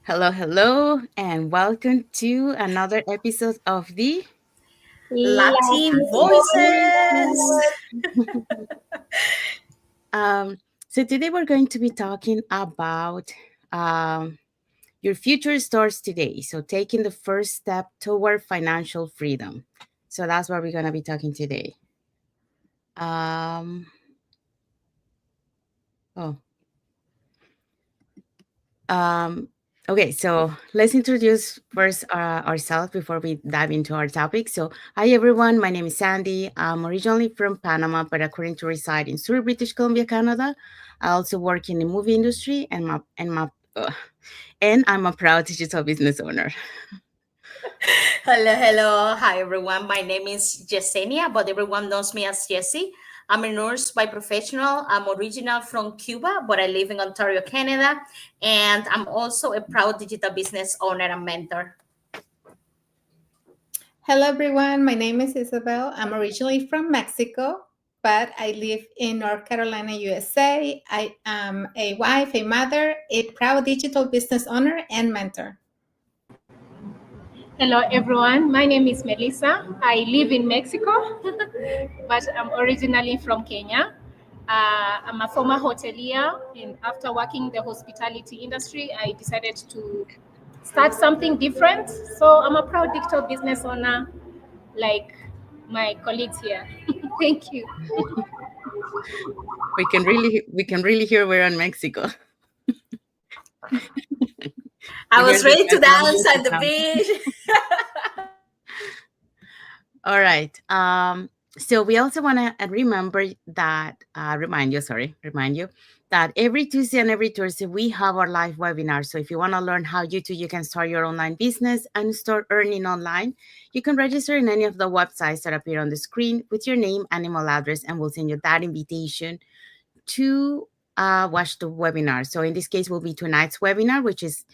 Hello, hello, and welcome to another episode of the Latin voices. um, so today we're going to be talking about um, your future starts today. So taking the first step toward financial freedom. So that's what we're going to be talking today. Um, oh, Um, okay, so let's introduce first ourselves before we dive into our topic. So, hi everyone, my name is Sandy. I'm originally from Panama, but I currently reside in Surrey, British Columbia, Canada. I also work in the movie industry, and I'm a proud digital business owner. Hello. Hi, everyone. My name is Yesenia, but everyone knows me as Jessie. I'm a nurse by professional. I'm original from Cuba, but I live in Ontario, Canada. And I'm also a proud digital business owner and mentor. Hello, everyone. My name is Isabel. I'm originally from Mexico, but I live in North Carolina, USA. I am a wife, a mother, a proud digital business owner, and mentor. Hello, everyone. My name is Melissa. I live in Mexico, but I'm originally from Kenya. I'm a former hotelier, and after working in the hospitality industry, I decided to start something different. So I'm a proud digital business owner, like my colleagues here. Thank you. We can really hear we're in Mexico. I We hear was the ready to background dance music at the now. beach. All right. So we also want to remind you that every Tuesday and every Thursday we have our live webinar. So if you want to learn how you can start your online business and start earning online, you can register in any of the websites that appear on the screen with your name and email address, and we'll send you that invitation to watch the webinar. So in this case, will be tonight's webinar, which is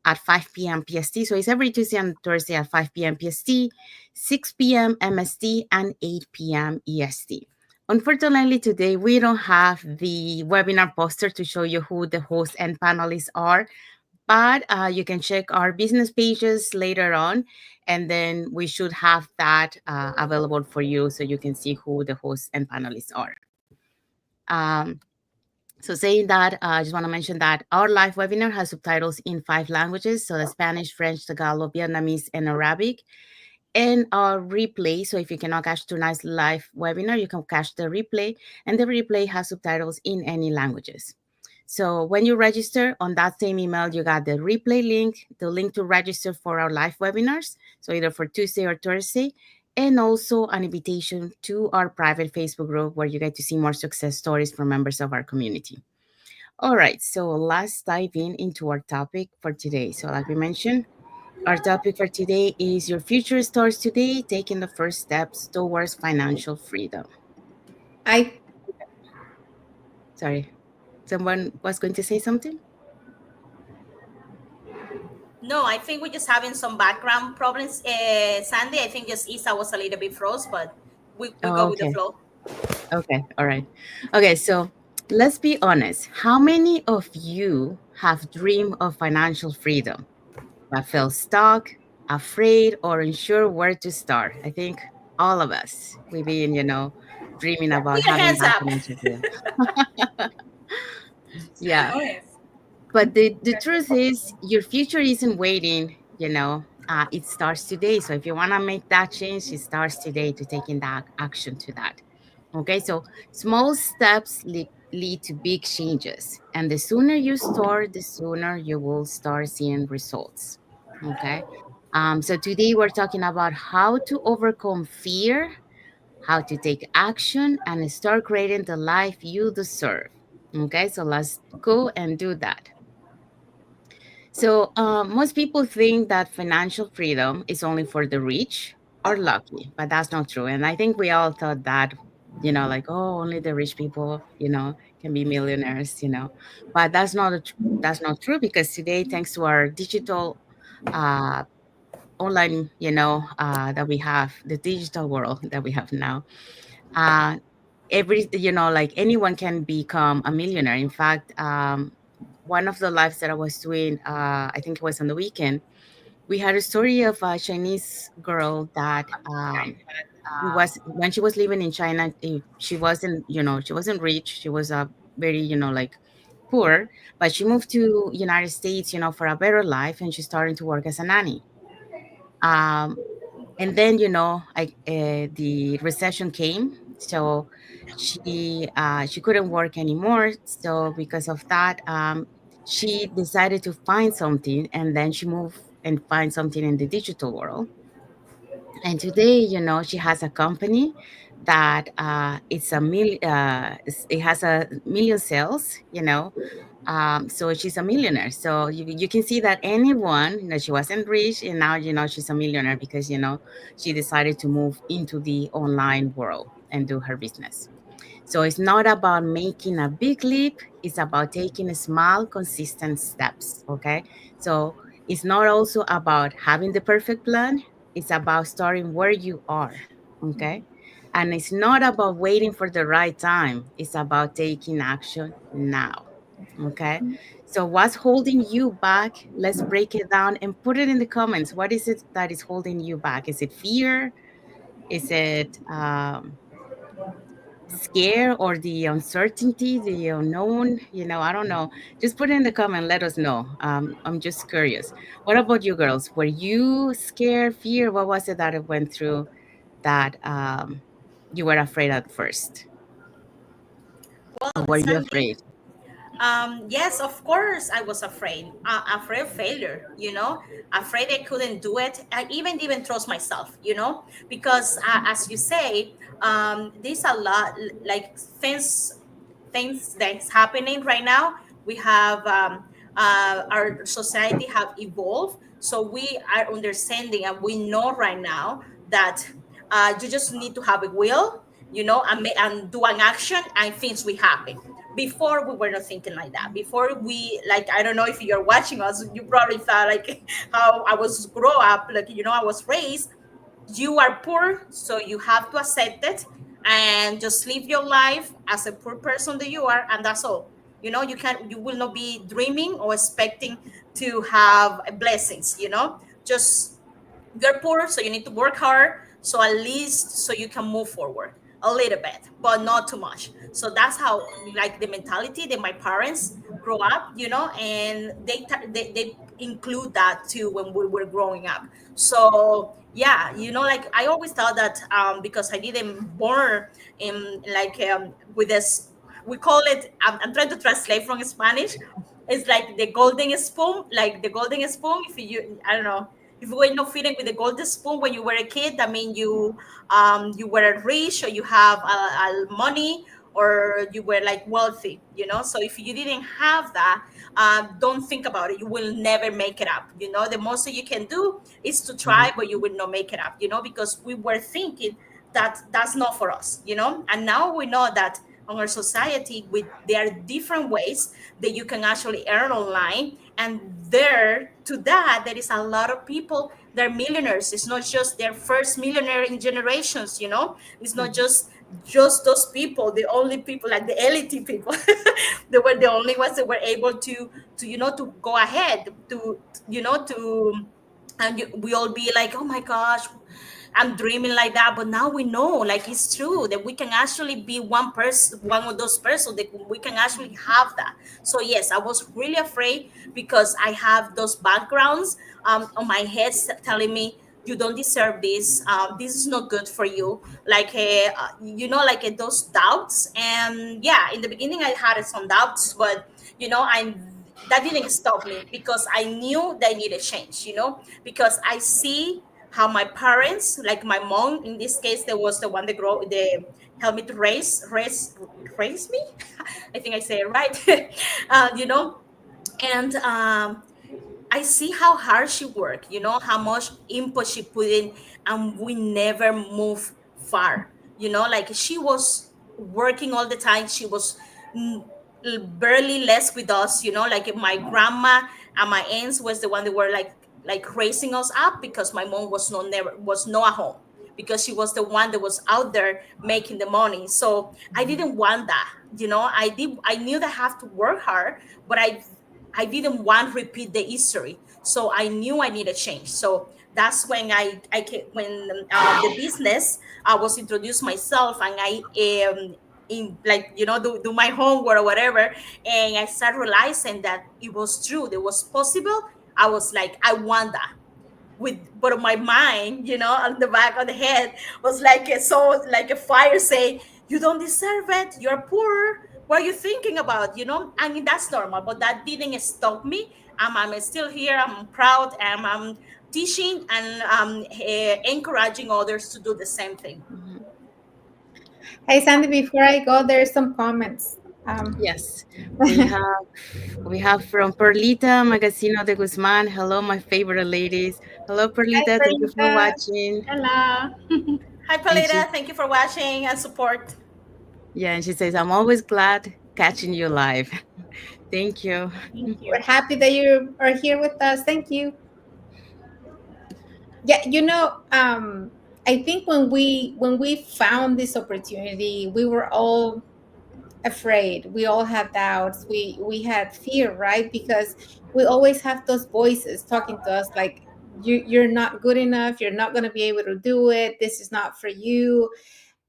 at 5 p.m. PST. So it's every Tuesday and Thursday at 5 p.m. PST, 6 p.m. MST, and 8 p.m. EST. Unfortunately, today we don't have the webinar poster to show you who the hosts and panelists are, but you can check our business pages later on, and then we should have that available for you so you can see who the hosts and panelists are. Um, so saying that, I just want to mention that our live webinar has subtitles in 5 languages, so the Spanish, French, Tagalog, Vietnamese, and Arabic. And our replay, so if you cannot catch tonight's live webinar, you can catch the replay, and the replay has subtitles in any languages. So when you register on that same email, you got the replay link, the link to register for our live webinars, so either for Tuesday or Thursday, and also an invitation to our private Facebook group where you get to see more success stories from members of our community. All right, so let's dive into our topic for today. So like we mentioned, our topic for today is your future starts today, taking the first steps towards financial freedom. I Sorry, someone was going to say something? No, I think we're just having some background problems. Sandy, I think just Isa was a little bit froze, but we go Oh, with the okay. flow. Okay. All right. Okay. So let's be honest. How many of you have dreamed of financial freedom but felt stuck, afraid, or unsure where to start? I think all of us, we've been, dreaming Yeah, about put your having hands that up. financial freedom. Yeah. Oh, yes. But the truth is, your future isn't waiting. It starts today. So if you want to make that change, it starts today to taking that action to that. Okay, so small steps lead to big changes. And the sooner you start, the sooner you will start seeing results. Okay, so today we're talking about how to overcome fear, how to take action, and start creating the life you deserve. Okay, so let's go and do that. So, most people think that financial freedom is only for the rich or lucky, but that's not true. And I think we all thought that, like, oh, only the rich people, can be millionaires. But that's not true because today, thanks to our digital uh, online, that we have, the digital world that we have now, like anyone can become a millionaire. In fact, one of the lives that I was doing, I think it was on the weekend, we had a story of a Chinese girl that was when she was living in China. She wasn't, she wasn't rich. She was a very, like poor, but she moved to United States, for a better life, and she started to work as a nanny. Um, and then the recession came, so she couldn't work anymore. So because of that, she decided to find something, and then she moved and find something in the digital world. And today, she has a company that it has a million sales, so she's a millionaire. So you can see that anyone, she wasn't rich, and now, she's a millionaire because, she decided to move into the online world and do her business. So it's not about making a big leap, it's about taking small, consistent steps. Okay. So it's not also about having the perfect plan, it's about starting where you are. Okay. And it's not about waiting for the right time, it's about taking action now. Okay. So what's holding you back? Let's break it down and put it in the comments. What is it that is holding you back? Is it fear? Is it scare, or the uncertainty, the unknown? I don't know. Just put it in the comment, let us know. I'm just curious. What about you girls? Were you scared, fear? What was it that it went through that you were afraid at first? Or Well, were you Sandy, afraid? yes, of course, I was afraid. Afraid of failure, afraid I couldn't do it. I even trust myself, because as you say, there's a lot like things that's happening right now. We have our society have evolved, so we are understanding and we know right now that you just need to have a will, and do an action, and things will happen. Before we were not thinking like that. Before we, like, I don't know if you're watching us, you probably thought like how I was grow up, like, I was raised. You are poor, so you have to accept it and just live your life as a poor person that you are, and that's all. You will not be dreaming or expecting to have blessings. Just you're poor, so you need to work hard, so at least so you can move forward a little bit, but not too much. So that's how, like, the mentality that my parents grow up, and they include that too when we were growing up. So yeah, like, I always thought that because I didn't born in, like, with this, we call it, I'm trying to translate from Spanish. It's like the golden spoon, like the golden spoon. If you, I don't know, if you were not feeding with the golden spoon when you were a kid, that means you were rich, or you have money, or you were like wealthy. So if you didn't have that, don't think about it. You will never make it up. The most that you can do is to try, but you will not make it up. Because we were thinking that that's not for us. And now we know that on our society, there are different ways that you can actually earn online, and there to that there is a lot of people, they're millionaires. It's not just their first millionaire in generations. It's not just those people, the only people, like the elite people. They were the only ones that were able to go ahead to, and we all be like, oh my gosh, I'm dreaming like that. But now we know, like, it's true that we can actually be one of those persons that we can actually have that. So yes, I was really afraid because I have those backgrounds on my head telling me, you don't deserve this. This is not good for you. Like, like those doubts. And yeah, in the beginning I had some doubts, but that didn't stop me, because I knew that I needed change. Because I see how my parents, like my mom in this case, that was the one that helped me to raise me. I think I say it right. uh, you know and I see how hard she worked, how much input she put in, and we never move far. Like, she was working all the time. She was mm, barely less with us, like my grandma and my aunts was the one that were like raising us up, because my mom was not at home, because she was the one that was out there making the money. So I didn't want that. I knew that I have to work hard, but I didn't want to repeat the history. So I knew I needed change. So that's when when the business, I was introduced myself, and I in like, do my homework or whatever, and I started realizing that it was true, it was possible. I was like, I want that. But my mind, on the back of the head, was like like a fire saying, you don't deserve it, you're poor, what are you thinking about? I mean, that's normal, but that didn't stop me. I'm still here, I'm proud, and I'm teaching and encouraging others to do the same thing. Mhm. Hey, Sandy, before I go, there's some comments. Yes, we have from Perlita Magazino de Guzman. Hello, my favorite ladies. Hello, Hi, Perlita. Thank you for Brenda. watching. Hello. Hi, And she, Paleta, thank you for watching and support. yeah, and she says, I'm always glad catching you live. Thank you. Thank We're you. happy that you are here with us. Thank you. Yeah, I think when we found this opportunity, we were all afraid. We all had doubts. We had fear, right? Because we always have those voices talking to us like, you're not good enough, you're not going to be able to do it, this is not for you.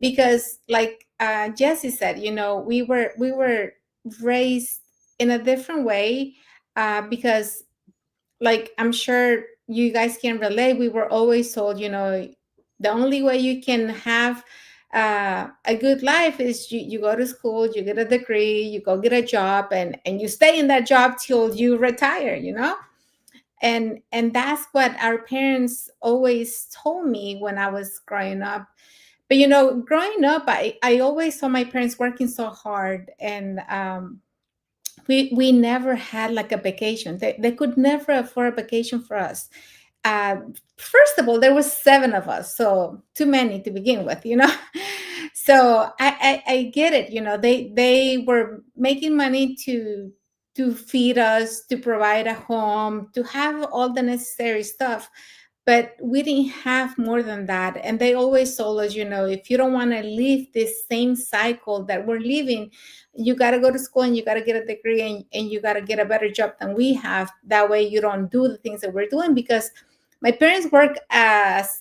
Because like Jesse said, we were raised in a different way, because like I'm sure you guys can relate, we were always told, the only way you can have a good life is you go to school, you get a degree, you go get a job, and you stay in that job till you retire. And that's what our parents always told me when I was growing up. But growing up, I always saw my parents working so hard, and we never had like a vacation. They could never afford a vacation for us. uh, First of all, there was 7 of us, so too many to begin with. So I get it. They were making money to feed us, to provide a home, to have all the necessary stuff, but we didn't have more than that. And they always told us, if you don't want to live this same cycle that we're living, you got to go to school and you got to get a degree, and you got to get a better job than we have. That way you don't do the things that we're doing. Because my parents work as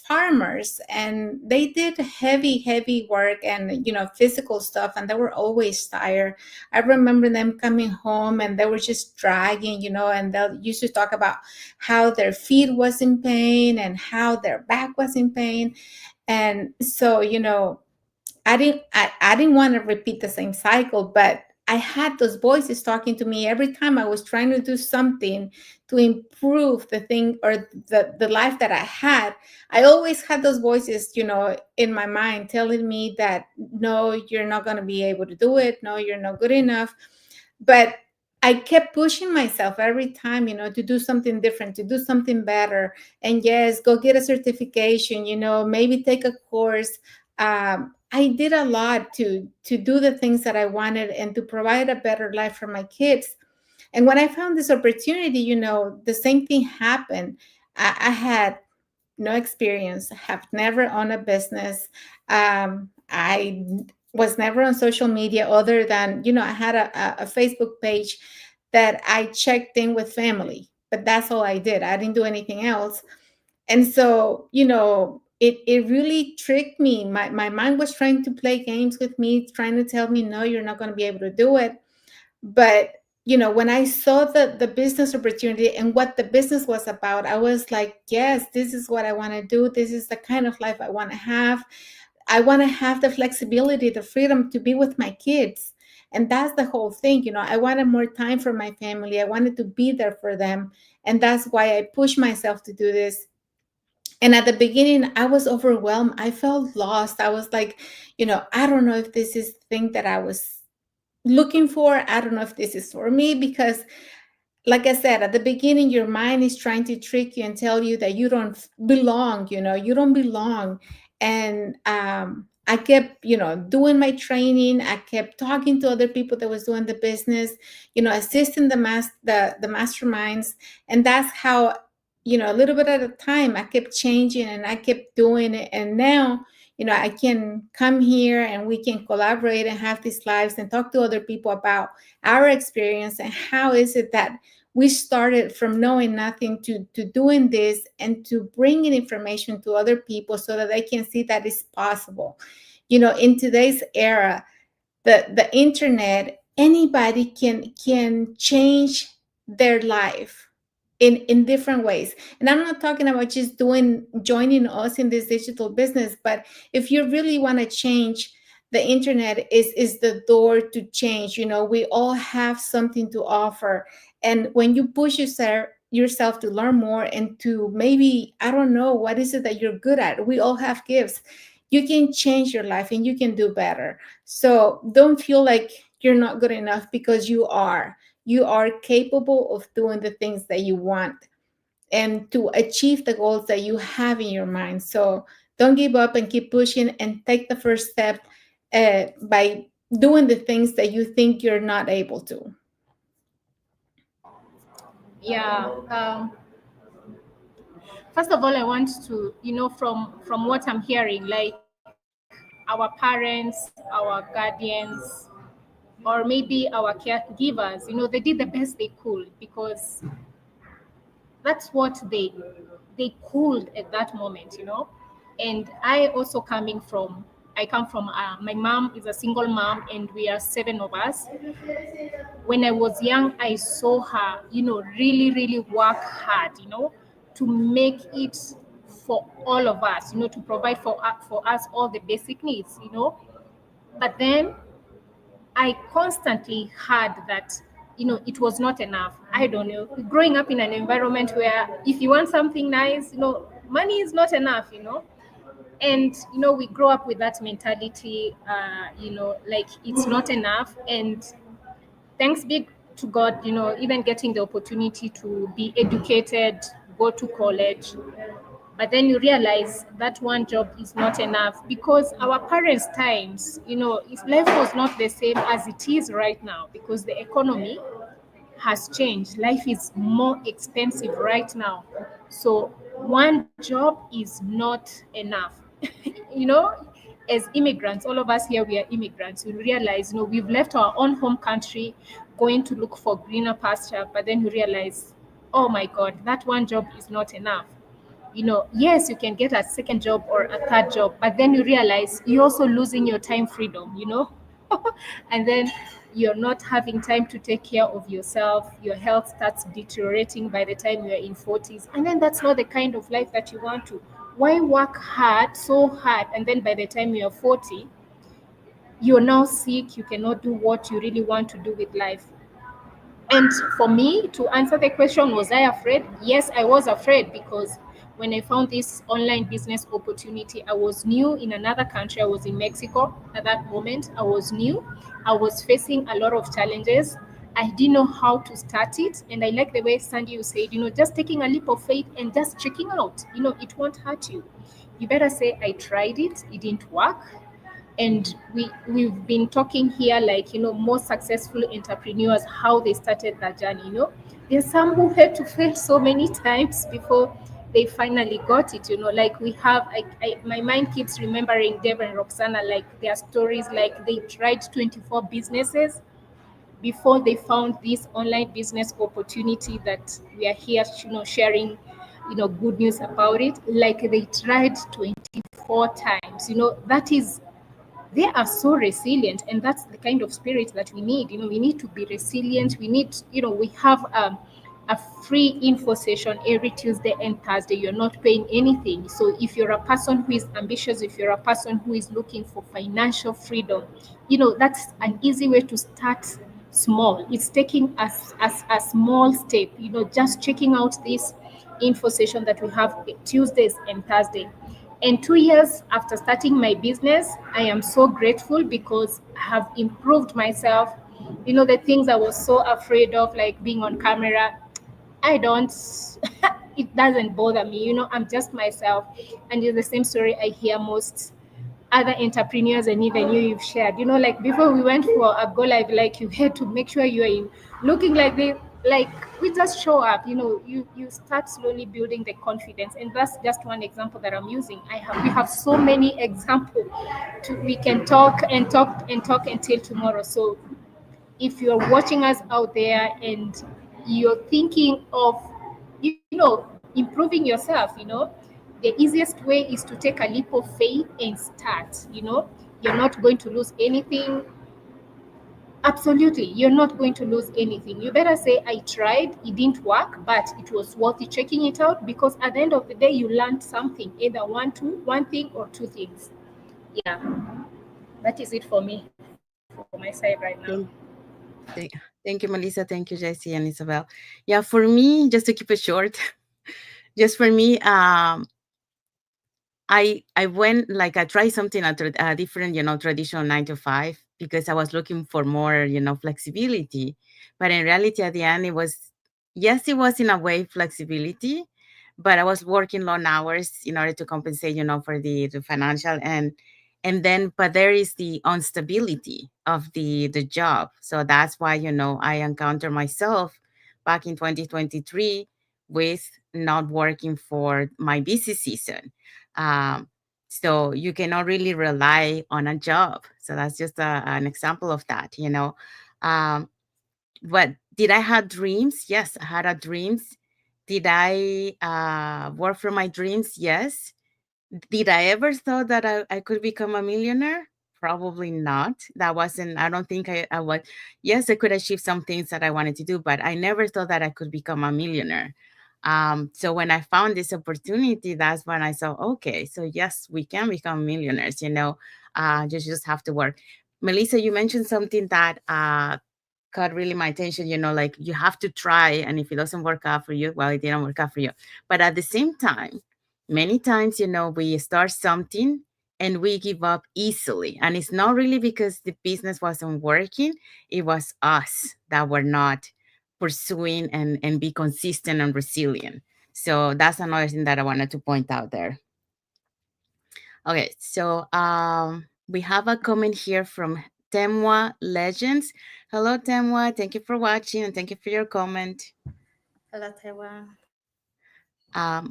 farmers, and they did heavy work and physical stuff, and they were always tired. I remember them coming home and they were just dragging, and they used to talk about how their feet was in pain and how their back was in pain. And so I didn't want to repeat the same cycle, but I had those voices talking to me every time I was trying to do something to improve the thing or the life that I had. I always had those voices, in my mind telling me that, no, you're not going to be able to do it. No, you're not good enough. But I kept pushing myself every time, to do something different, to do something better. And yes, go get a certification, maybe take a course. I did a lot to do the things that I wanted and to provide a better life for my kids. And when I found this opportunity, the same thing happened. I had no experience, have never owned a business. I was never on social media other than, I had a Facebook page that I checked in with family, but that's all I did. I didn't do anything else. And so, it really tricked me. My mind was trying to play games with me, trying to tell me, no, you're not going to be able to do it. But when I saw the business opportunity and what the business was about, I was like, yes, this is what I want to do. This is the kind of life I want to have. I want to have the flexibility, the freedom to be with my kids. And that's the whole thing. I wanted more time for my family. I wanted to be there for them. And that's why I pushed myself to do this. And at the beginning, I was overwhelmed. I felt lost. I was like, I don't know if this is the thing that I was looking for. I don't know if this is for me. Because like I said, at the beginning, your mind is trying to trick you and tell you that you don't belong, you don't belong. And I kept, doing my training. I kept talking to other people that was doing the business, assisting the masterminds. And that's how, a little bit at a time, I kept changing and I kept doing it. And now, I can come here and we can collaborate and have these lives and talk to other people about our experience and how is it that we started from knowing nothing to doing this and to bringing information to other people so that they can see that it's possible. In today's era, the internet, anybody can change their life in different ways. And I'm not talking about just joining us in this digital business, but if you really want to change, the internet is the door to change. We all have something to offer. And when you push yourself to learn more and to maybe, I don't know, what is it that you're good at? We all have gifts. You can change your life and you can do better. So don't feel like you're not good enough, because you are capable of doing the things that you want and to achieve the goals that you have in your mind. So don't give up and keep pushing and take the first step by doing the things that you think you're not able to. Yeah. First of all, I want to, from what I'm hearing, like our parents, our guardians, or maybe our caregivers, they did the best they could, because that's what they could at that moment. And I come from my mom is a single mom, and we are seven of us. When I was young, I saw her, really, really work hard, to make it for all of us, to provide for us all the basic needs. But then I constantly heard that, it was not enough. I don't know. Growing up in an environment where if you want something nice, money is not enough. And, we grow up with that mentality, like it's not enough. And thanks be to God, even getting the opportunity to be educated, go to college. But then you realize that one job is not enough, because our parents' times, life was not the same as it is right now, because the economy has changed. Life is more expensive right now. So one job is not enough. you know, as immigrants, all of us here, we are immigrants. We realize, we've left our own home country going to look for greener pasture, but then we realize, oh my God, that one job is not enough. Yes, you can get a second job or a third job, but then you realize you're also losing your time freedom. And then you're not having time to take care of yourself. Your health starts deteriorating by the time you're in 40s. And then that's not the kind of life that you want to. Why work hard, so hard, and then by the time you're 40, you're now sick, you cannot do what you really want to do with life? And for me, to answer the question, was I afraid? Yes, I was afraid, because when I found this online business opportunity, I was new in another country. I was in Mexico at that moment. I was new. I was facing a lot of challenges. I didn't know how to start it. And I like the way Sandy, you said, just taking a leap of faith and just checking out. It won't hurt you. You better say, I tried it, it didn't work. And we've been talking here, like, more successful entrepreneurs, how they started that journey. There's some who had to fail so many times before they finally got it. Like we have, my mind keeps remembering Deb and Roxana, like their stories, like they tried 24 businesses before they found this online business opportunity that we are here, sharing, good news about it. Like they tried 24 times. That is, they are so resilient, and that's the kind of spirit that we need. We need to be resilient. We need, we have a free info session every Tuesday and Thursday. You're not paying anything. So if you're a person who is ambitious, if you're a person who is looking for financial freedom, that's an easy way to start small. It's taking us as a small step, just checking out this info session that we have Tuesdays and Thursday. And 2 years after starting my business, I am so grateful, because I have improved myself. The things I was so afraid of, like being on camera, I don't, it doesn't bother me. I'm just myself. And it's the same story I hear most other entrepreneurs, and even you've shared. Like before we went for a go live, like you had to make sure you are in looking like this. like we just show up, you start slowly building the confidence. And that's just one example that I'm using. We have so many examples we can talk and talk and talk until tomorrow. So if you're watching us out there and you're thinking of, improving yourself, the easiest way is to take a leap of faith and start. You're not going to lose anything. Absolutely, you're not going to lose anything. You better say, I tried, it didn't work, but it was worth it checking it out, because at the end of the day, you learned something, either one thing or two things. Yeah, that is it for me, for my side right now. Thank, thank you, Melissa. Thank you, Jessie and Isabel. Yeah, for me, just to keep it short, just for me, I went like I tried something a different, traditional 9 to 5 because I was looking for more, flexibility. But in reality, at the end, it was yes, it was in a way flexibility, but I was working long hours in order to compensate, for the financial and then but there is the instability of the job. So that's why, I encountered myself back in 2023 with not working for my busy season. um, so you cannot really rely on a job. So that's just an example of that. Um, but did I have dreams? Yes, I had a dreams. Did I work for my dreams? Yes. Did I ever thought that I could become a millionaire? Probably not. That wasn't, I don't think I was. Yes, I could achieve some things that I wanted to do, but I never thought that I could become a millionaire. So when I found this opportunity, that's when I saw, okay, so yes, we can become millionaires, you just have to work. Melissa, you mentioned something that caught really my attention, like you have to try. And if it doesn't work out for you, well, it didn't work out for you. But at the same time, many times, we start something and we give up easily. And it's not really because the business wasn't working, it was us that were not pursuing and be consistent and resilient. So that's another thing that I wanted to point out there. Okay, so we have a comment here from Temwa Legends. Hello, Temwa. Thank you for watching and thank you for your comment. Hello, Tewa.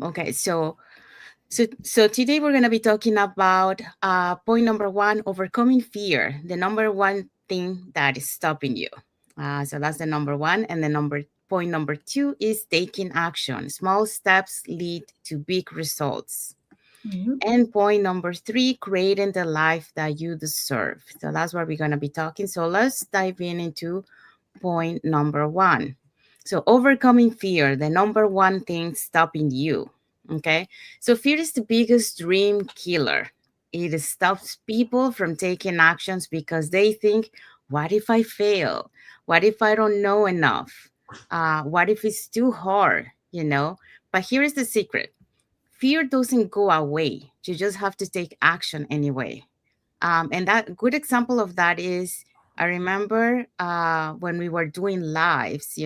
Okay, so today we're going to be talking about point number one, overcoming fear, the number one thing that is stopping you. So that's the number one. And the point number two is taking action. Small steps lead to big results. Mm-hmm. And point number three, creating the life that you deserve. So that's what we're going to be talking. So let's dive into point number one. So overcoming fear, the number one thing stopping you. Okay. So fear is the biggest dream killer. It stops people from taking actions because they think, what if I fail? What if I don't know enough? What if it's too hard? But here is the secret: fear doesn't go away. You just have to take action anyway. And that good example of that is I remember when we were doing lives,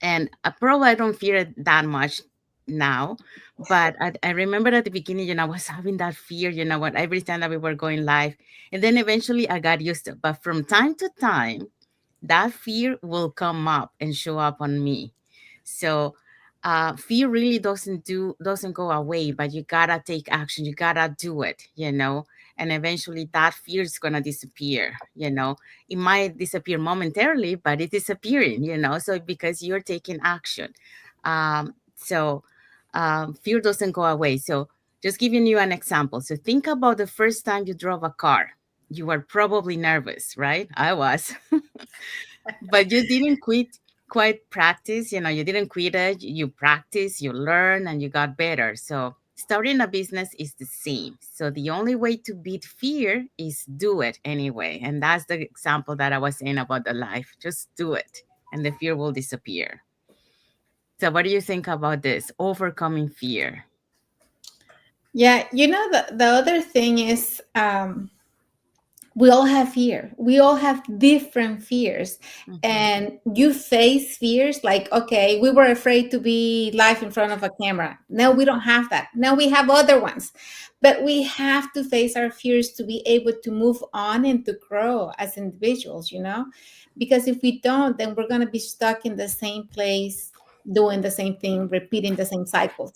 and probably I don't fear it that much now, but I remember at the beginning, I was having that fear, what every time that we were going live, and then eventually I got used to it. But from time to time, that fear will come up and show up on me. So fear really doesn't go away, but you gotta take action. You gotta do it, and eventually that fear is gonna disappear. It might disappear momentarily, but it disappearing. So because you're taking action. Fear doesn't go away. So just giving you an example. So think about the first time you drove a car. You were probably nervous, right? I was. But you didn't quite practice, you didn't quit it. You practice, you learn, and you got better. So starting a business is the same. So the only way to beat fear is do it anyway. And that's the example that I was saying about the life. Just do it and the fear will disappear. So what do you think about this, overcoming fear? Yeah, the other thing is We all have fear. We all have different fears. Mhm. And you face fears like, okay, we were afraid to be live in front of a camera. Now we don't have that. Now we have other ones. But we have to face our fears to be able to move on and to grow as individuals, Because if we don't, then we're going to be stuck in the same place, doing the same thing, repeating the same cycles.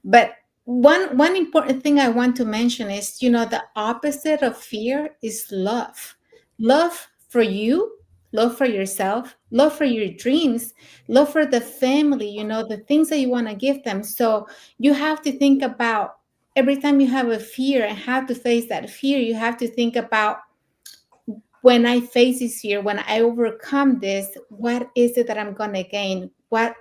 But one important thing I want to mention is, the opposite of fear is love. Love for you, love for yourself, love for your dreams, love for the family, the things that you want to give them. So you have to think about every time you have a fear and have to face that fear, you have to think about, when I face this fear, when I overcome this, what is it that I'm gonna gain? What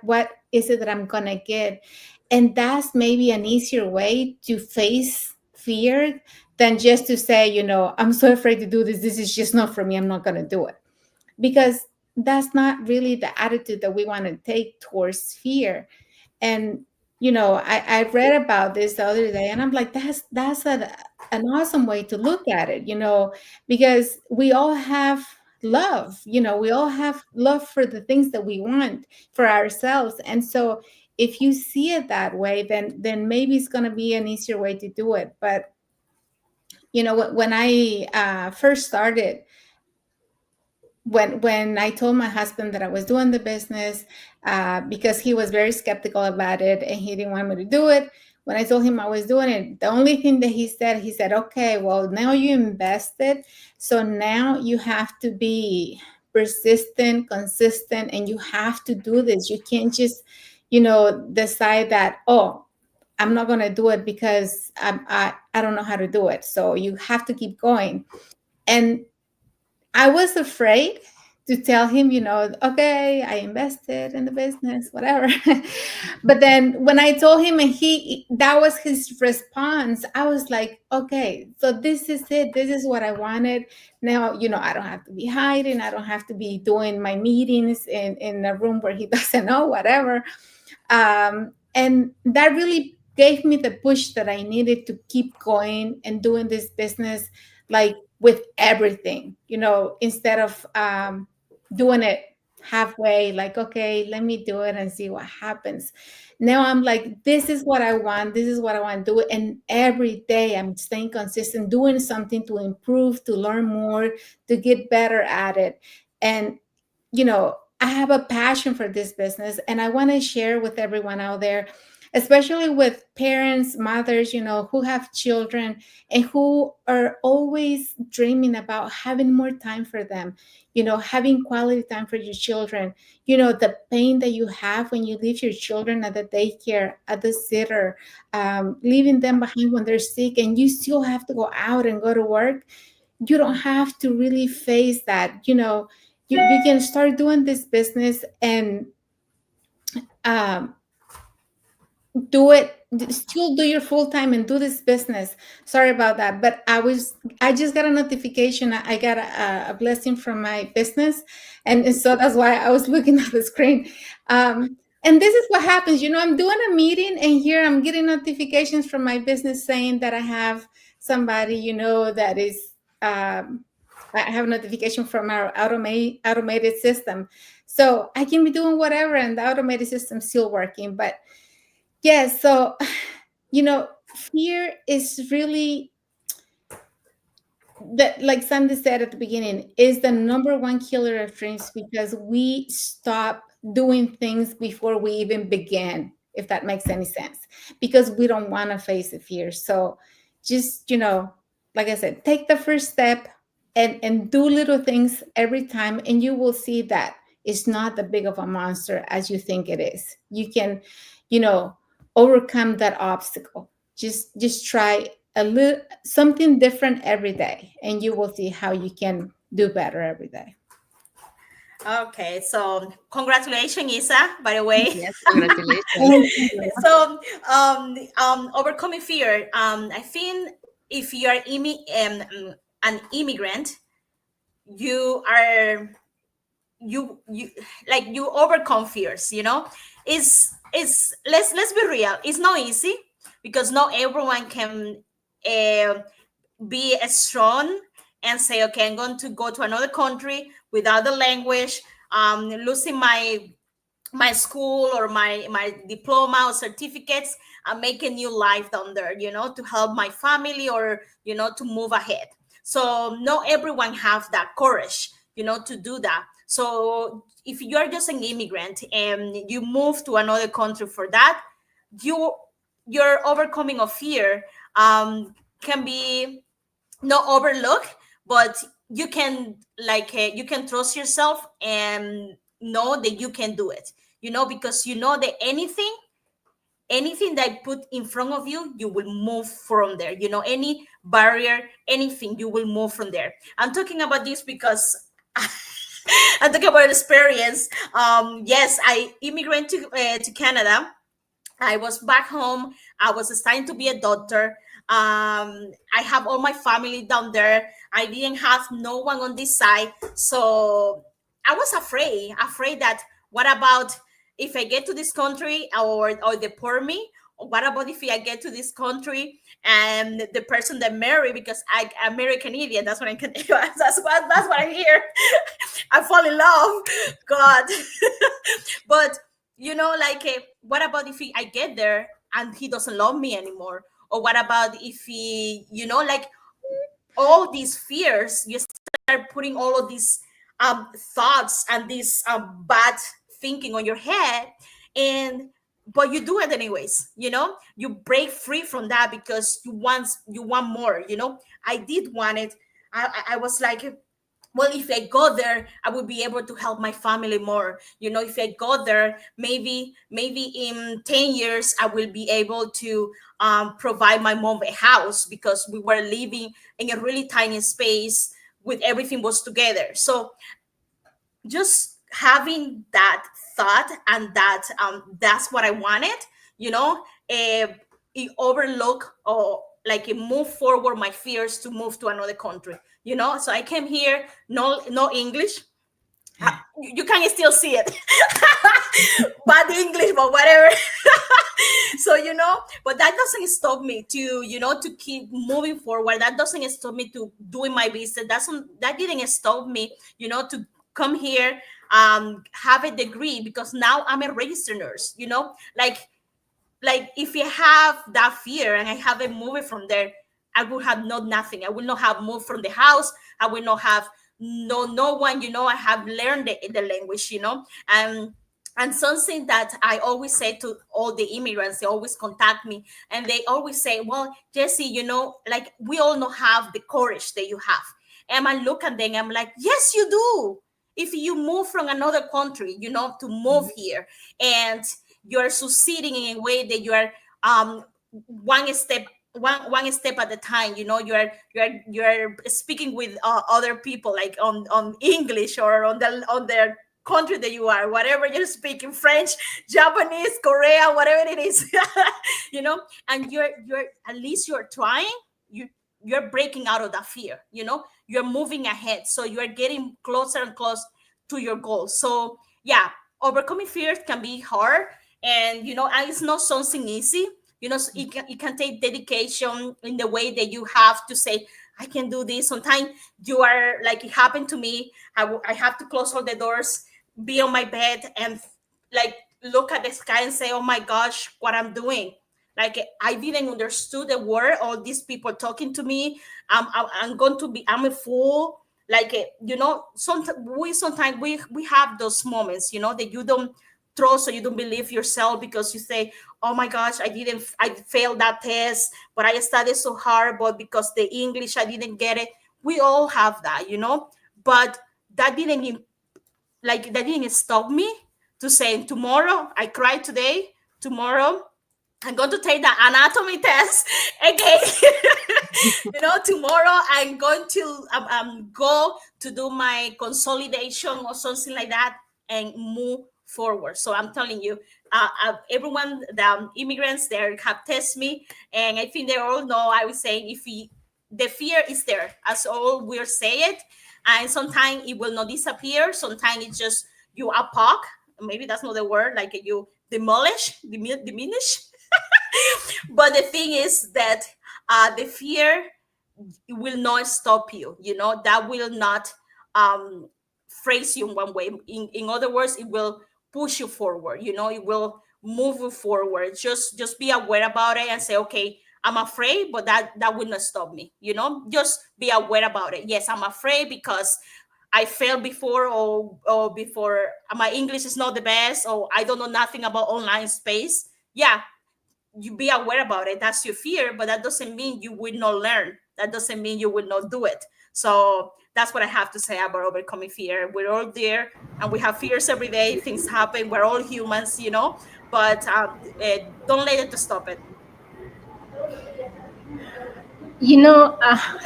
is it that I'm gonna get? And that's maybe an easier way to face fear than just to say, I'm so afraid to do this. This is just not for me. I'm not gonna do it. Because that's not really the attitude that we want to take towards fear. And I read about this the other day, and I'm like, that's an awesome way to look at it, because we all have love, we all have love for the things that we want for ourselves. And so if you see it that way, then maybe it's going to be an easier way to do it. But when I first started, when I told my husband that I was doing the business, because he was very skeptical about it and he didn't want me to do it. When I told him I was doing it, the only thing that he said, okay, well, now you invested. So now you have to be persistent, consistent, and you have to do this. You can't just, decide that, oh, I'm not going to do it because I don't know how to do it. So you have to keep going. And I was afraid to tell him, okay, I invested in the business, whatever. But then when I told him and that was his response, I was like, okay, so this is it. This is what I wanted. Now, I don't have to be hiding. I don't have to be doing my meetings in a room where he doesn't know, whatever. And that really gave me the push that I needed to keep going and doing this business, like with everything, instead of doing it halfway, like, okay, let me do it and see what happens. Now I'm like, this is what I want. This is what I want to do. And every day I'm staying consistent, doing something to improve, to learn more, to get better at it. And, I have a passion for this business, and I want to share with everyone out there, especially with parents, mothers, who have children and who are always dreaming about having more time for them, having quality time for your children. The pain that you have when you leave your children at the daycare, at the sitter, leaving them behind when they're sick, and you still have to go out and go to work. You don't have to really face that. You can start doing this business and still do your full time and do this business. Sorry about that, but I just got a notification. I got a blessing from my business, and so that's why I was looking at the screen. And this is what happens. I'm doing a meeting, and here I'm getting notifications from my business saying that I have somebody, that is. I have a notification from our automated system, so I can be doing whatever, and the automated system's still working, but. Yes. So, fear is really that, like Sandy said at the beginning, is the number one killer of dreams, because we stop doing things before we even begin, if that makes any sense, because we don't want to face the fear. So just, like I said, take the first step and do little things every time, and you will see that it's not the big of a monster as you think it is. You can, overcome that obstacle. Just try a little something different every day, and you will see how you can do better every day. Okay, so congratulations, Isa, by the way. Yes, congratulations. So overcoming fear, I think if you are an immigrant, you are you like you overcome fears, it's let's be real, it's not easy, because not everyone can be as strong and say, okay, I'm going to go to another country without the language, losing my school or my diploma or certificates, and make a new life down there, to help my family, or to move ahead. So not everyone have that courage, to do that. So if you're just an immigrant and you move to another country for that, you your overcoming of fear can be not overlooked, but you can you can trust yourself and know that you can do it, because you know that anything that put in front of you, you will move from there. Any barrier, anything, you will move from there. I'm talking about this because I'm talking about experience. Yes, I immigrated to Canada. I was back home. I was starting to be a doctor. I have all my family down there. I didn't have no one on this side. So I was afraid that what about if I get to this country, or they deport me? Or what about if I get to this country and the person that marry, because I'm American Indian, that's what I can that's what I hear. I fall in love. God. But what about if I get there and he doesn't love me anymore? Or what about if he, all these fears, you start putting all of these thoughts and this bad thinking on your head, and but you do it anyways. You break free from that because you want more. I did want it. I was like, well, if I go there, I would be able to help my family more. If I go there, maybe in 10 years, I will be able to provide my mom a house, because we were living in a really tiny space with everything was together. So just having that thought, and that's what I wanted, it overlook, or it move forward my fears to move to another country. So I came here, no English. You can still see it. Bad English, but whatever. So but that doesn't stop me to keep moving forward. That doesn't stop me to doing my business. That didn't stop me to come here, have a degree, because now I'm a registered nurse. Like if you have that fear and I haven't moved from there, I would have nothing. I will not have moved from the house. I will not have no one. I have learned the language. And something that I always say to all the immigrants, they always contact me and they always say, well, Jesse, like we all don't have the courage that you have. And I look at them, I'm like, yes, you do. If you move from another country, to move here, and you're succeeding in a way that you are one step at a time. You're speaking with other people, like on English, or on their country that you are, whatever you're speaking, French, Japanese, Korea, whatever it is. And you're at least you're trying. You're breaking out of that fear. You're moving ahead, so you're getting closer and closer to your goals. So yeah, overcoming fears can be hard, and and it's not something easy. It can take dedication in the way that you have to say, I can do this. Sometimes you are like, it happened to me. I have to close all the doors, be on my bed, and like look at the sky and say, oh my gosh, what I'm doing. Like I didn't understood the word. All these people talking to me. I'm a fool. Like sometimes we have those moments, that you don't trust, or you don't believe yourself, because you say, oh my gosh, I failed that test, but I studied so hard, but because the English, I didn't get it. We all have that, but that didn't stop me to say, tomorrow, I cried today, tomorrow I'm going to take the anatomy test again. Tomorrow I'm going to go to do my consolidation or something like that and move forward. So I'm telling you, everyone, the immigrants there have tested me, and I think they all know. I would say the fear is there, as all will say it, and sometimes it will not disappear. Sometimes it's just you attack. Maybe that's not the word. Like you diminish. But the thing is that the fear it will not stop you. That will not um phrase you in one way. In other words, it will push you forward. It will move you forward. Just be aware about it and say, okay, I'm afraid, but that will not stop me. Just be aware about it. Yes, I'm afraid because I failed before, or before my English is not the best, or I don't know nothing about online space. Yeah, you be aware about it. That's your fear, but that doesn't mean you will not learn. That doesn't mean you will not do it. So that's what I have to say about overcoming fear. We're all there, and we have fears every day. Things happen. We're all humans, but don't let it to stop it.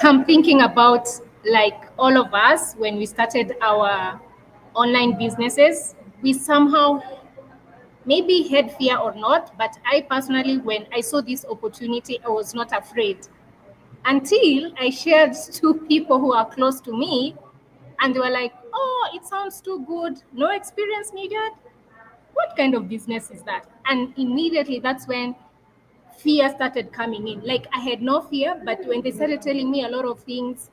I'm thinking about like all of us when we started our online businesses, we somehow maybe had fear or not, but I personally, when I saw this opportunity, I was not afraid until I shared to people who are close to me, and they were like, "Oh, it sounds too good. No experience needed. What kind of business is that?" And immediately, that's when fear started coming in. Like I had no fear, but when they started telling me a lot of things,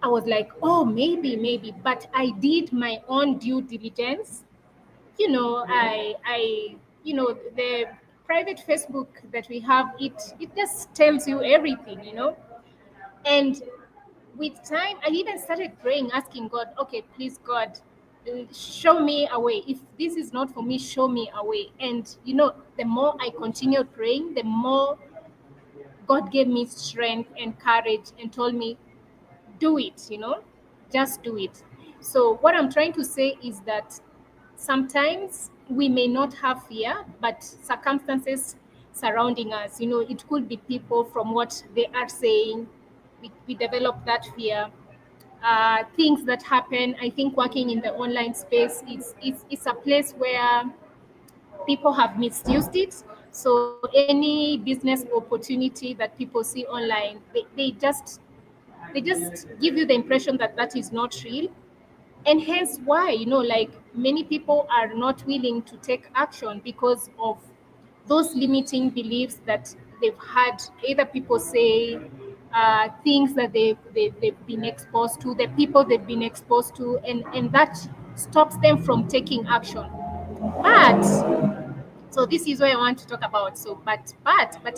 I was like, "Oh, maybe." But I did my own due diligence. The private Facebook that we have, it just tells you everything. And with time, I even started praying, asking God, okay, please, God, show me a way. If this is not for me, show me a way. And the more I continued praying, the more God gave me strength and courage and told me, do it. Just do it. So what I'm trying to say is that sometimes we may not have fear, but circumstances surrounding us, it could be people, from what they are saying, we develop that fear. Things that happen, I think working in the online space, it's a place where people have misused it. So any business opportunity that people see online, they just give you the impression that that is not real. And hence why, like, many people are not willing to take action because of those limiting beliefs that they've had, either people say, things that they've been exposed to, the people they've been exposed to, and that stops them from taking action. But so this is what I want to talk about. So but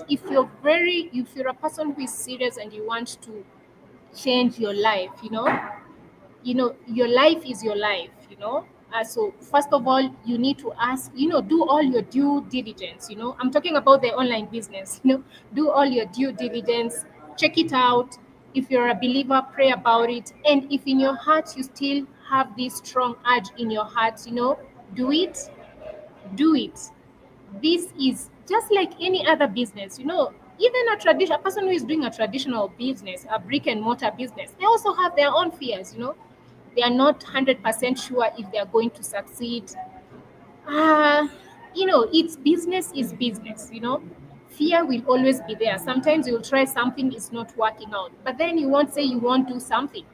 if you're a person who is serious and you want to change your life, your life is your life. So first of all, you need to ask, do all your due diligence. I'm talking about the online business. Do all your due diligence, check it out. If you're a believer, pray about it. And if in your heart you still have this strong urge in your heart, do it. Do it. This is just like any other business. Even a person who is doing a traditional business, a brick and mortar business, they also have their own fears. They are not 100% sure if they are going to succeed. uh, it's business is business. Fear will always be there. Sometimes you'll try something, it's not working out, but then you won't say you won't do something.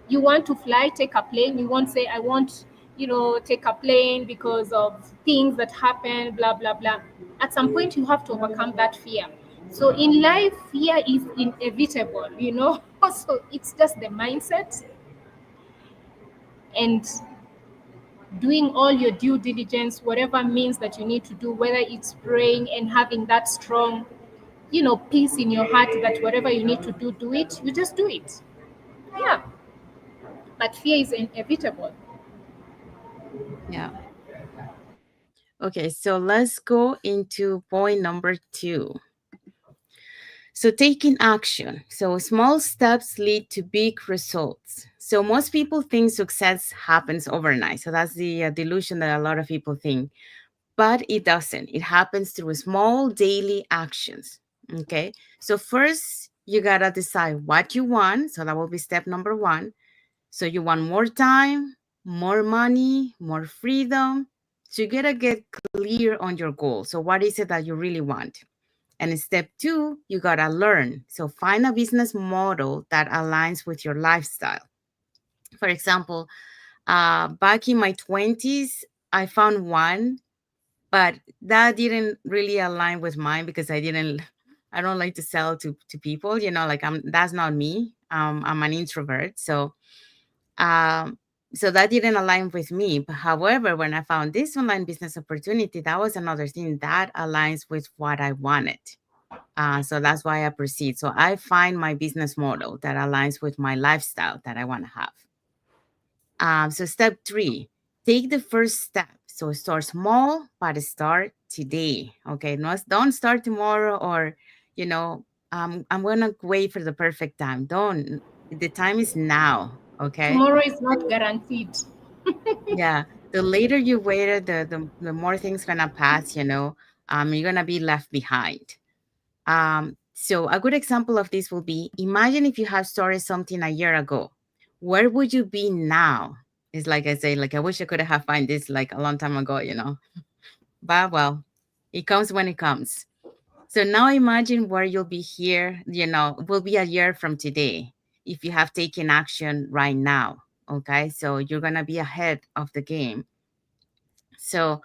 You want to fly, take a plane, you won't say I won't, take a plane because of things that happen, blah blah blah. At some point you have to overcome that fear. So in life, fear is inevitable. So it's just the mindset, and doing all your due diligence, whatever means that you need to do, whether it's praying and having that strong, peace in your heart that whatever you need to do, do it. You just do it. Yeah. But fear is inevitable. Yeah. Okay, so let's go into point number 2. So taking action. So small steps lead to big results. So most people think success happens overnight. So that's the delusion that a lot of people think, but it doesn't. It happens through small daily actions. Okay. So first, you got to decide what you want. So that will be step number 1. So you want more time, more money, more freedom. So you got to get clear on your goal. So what is it that you really want? And step 2, you got to learn. So find a business model that aligns with your lifestyle. For example, back in my 20s, I found one, but that didn't really align with mine because I I don't like to sell to people, like that's not me. I'm an introvert. Um, so that didn't align with me. But however, when I found this online business opportunity, that was another thing that aligns with what I wanted. So that's why I proceed. So I find my business model that aligns with my lifestyle that I want to have. So step 3, take the first step. So start small, but start today. Okay, no, don't start tomorrow or, I'm gonna wait for the perfect time. Don't. The time is now. Okay. Tomorrow is not guaranteed. Yeah. The later you wait, the more things gonna pass. You're gonna be left behind. So a good example of this will be, imagine if you have started something a year ago. Where would you be now? It's like I say, like I wish I could have found this like a long time ago. But well, it comes when it comes. So now imagine where you'll be here, will be a year from today if you have taken action right now. Okay. So you're gonna be ahead of the game. So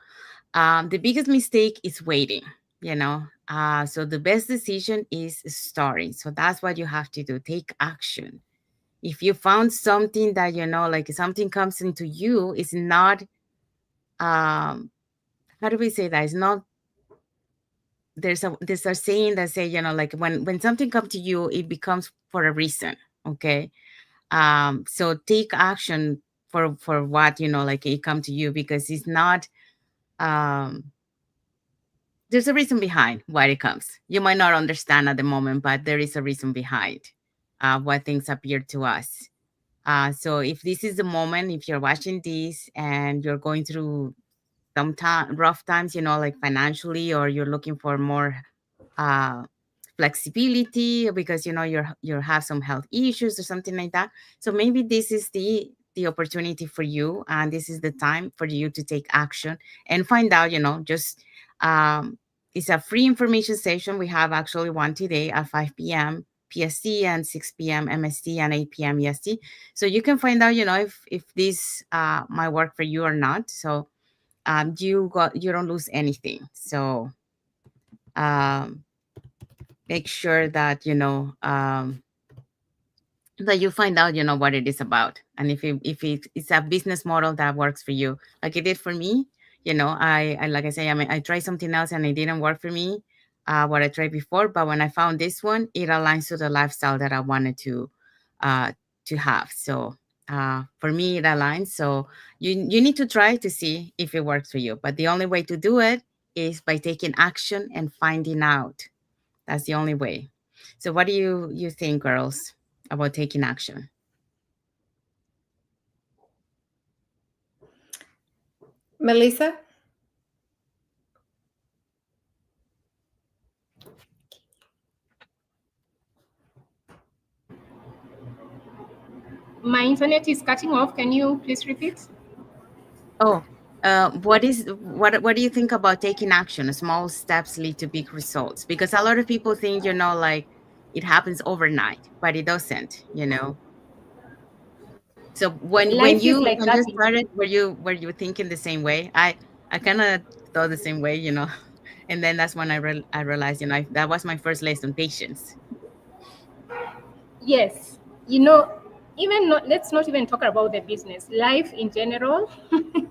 the biggest mistake is waiting, so the best decision is starting. So that's what you have to do. Take action. If you found something that, like something comes into you, it's not, how do we say that? It's not, there's a saying that say, like when something comes to you, it becomes for a reason. Okay. So take action for what, like it come to you, because it's not, um, there's a reason behind why it comes. You might not understand at the moment, but there is a reason behind why things appear to us. So if this is the moment, if you're watching this and you're going through some rough times, like financially, or you're looking for more uh, flexibility because you have some health issues or something like that. So maybe this is the opportunity for you, and this is the time for you to take action and find out. Just it's a free information session. We have actually one today at 5 p.m. PST and 6 p.m. MST and 8 p.m. EST. So you can find out, if this might work for you or not. So you don't lose anything. So um, make sure that that you find out what it is about, and if it's a business model that works for you, like it did for me. I like I say, I tried something else and it didn't work for me, what I tried before, but when I found this one, it aligns to the lifestyle that I wanted to have. So for me it aligns. So you need to try to see if it works for you, but the only way to do it is by taking action and finding out. That's the only way. So what do you think, girls, about taking action? Melissa? My internet is cutting off. Can you please repeat? Oh, what do you think about taking action? Small steps lead to big results, because a lot of people think, like it happens overnight, but it doesn't. So when Life is you like when you that. started, were you thinking the same way? I kind of thought the same way. And then that's when I realized, that was my first lesson, patience. Yes, you know, even not, let's not even talk about the business. Life in general,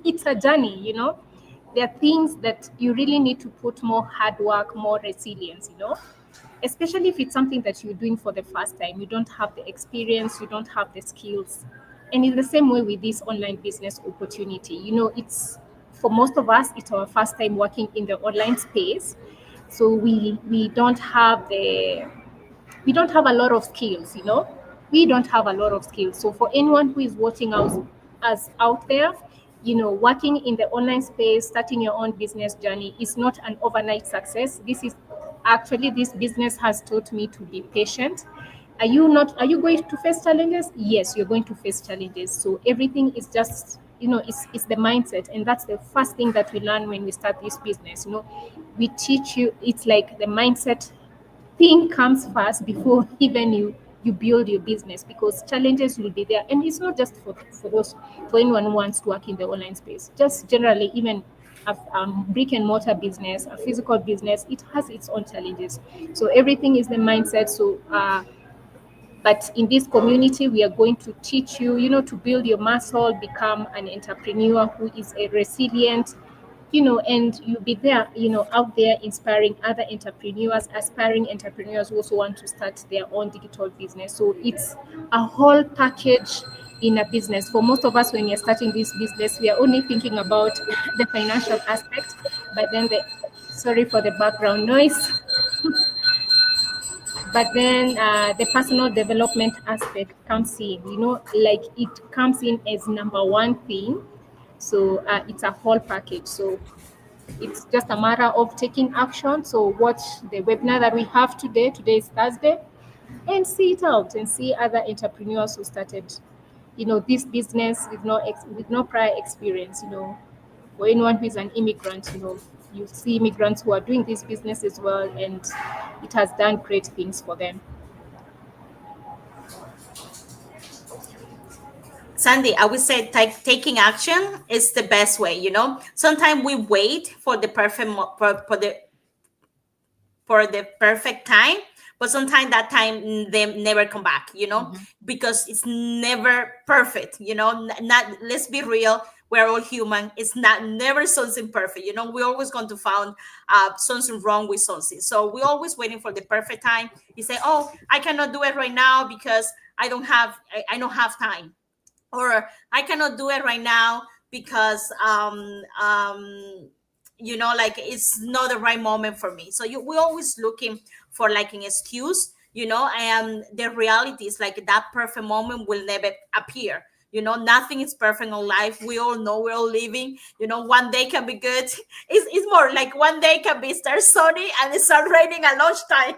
it's a journey, you know. There are things that you really need to put more hard work, more resilience, you know. Especially if it's something that you're doing for the first time. You don't have the experience, you don't have the skills. And in the same way with this online business opportunity, you know, it's for most of us, it's our first time working in the online space. So we don't have a lot of skills, you know. We don't have a lot of skills. So for anyone who is watching us out there, you know, working in the online space, starting your own business journey is not an overnight success. This business has taught me to be patient. Are you going to face challenges? Yes, you're going to face challenges. So everything is just, you know, it's the mindset. And that's the first thing that we learn when we start this business. You know, we teach you, it's like the mindset thing comes first before even you build your business, because challenges will be there. And it's not just for anyone who wants to work in the online space, just generally, even a brick and mortar business, a physical business, it has its own challenges. So everything is the mindset. So but in this community, we are going to teach you, to build your muscle, become an entrepreneur who is a resilient, and you'll be there, out there inspiring other entrepreneurs, aspiring entrepreneurs who also want to start their own digital business. So it's a whole package in a business. For most of us, when you're starting this business, we are only thinking about the financial aspect, but then sorry for the background noise. But then the personal development aspect comes in, like it comes in as number one thing. So it's a whole package. So it's just a matter of taking action. So watch the webinar that we have today. Today is Thursday, and see it out and see other entrepreneurs who started, this business with no prior experience. For anyone who is an immigrant, you see immigrants who are doing this business as well, and it has done great things for them. Sandy, I would say taking action is the best way. Sometimes we wait for the perfect time, but sometimes that time they never come back, because it's never perfect. Not, let's be real, we're all human. It's not never something perfect. We're always going to find something wrong with something. So we're always waiting for the perfect time. You say, oh, I cannot do it right now because I don't have time, or I cannot do it right now because like it's not the right moment for me. So we're always looking for like an excuse, and the reality is like that perfect moment will never appear. Nothing is perfect in life. We all know we're all living. One day can be good. It's more like one day can be start sunny and it start raining at lunchtime.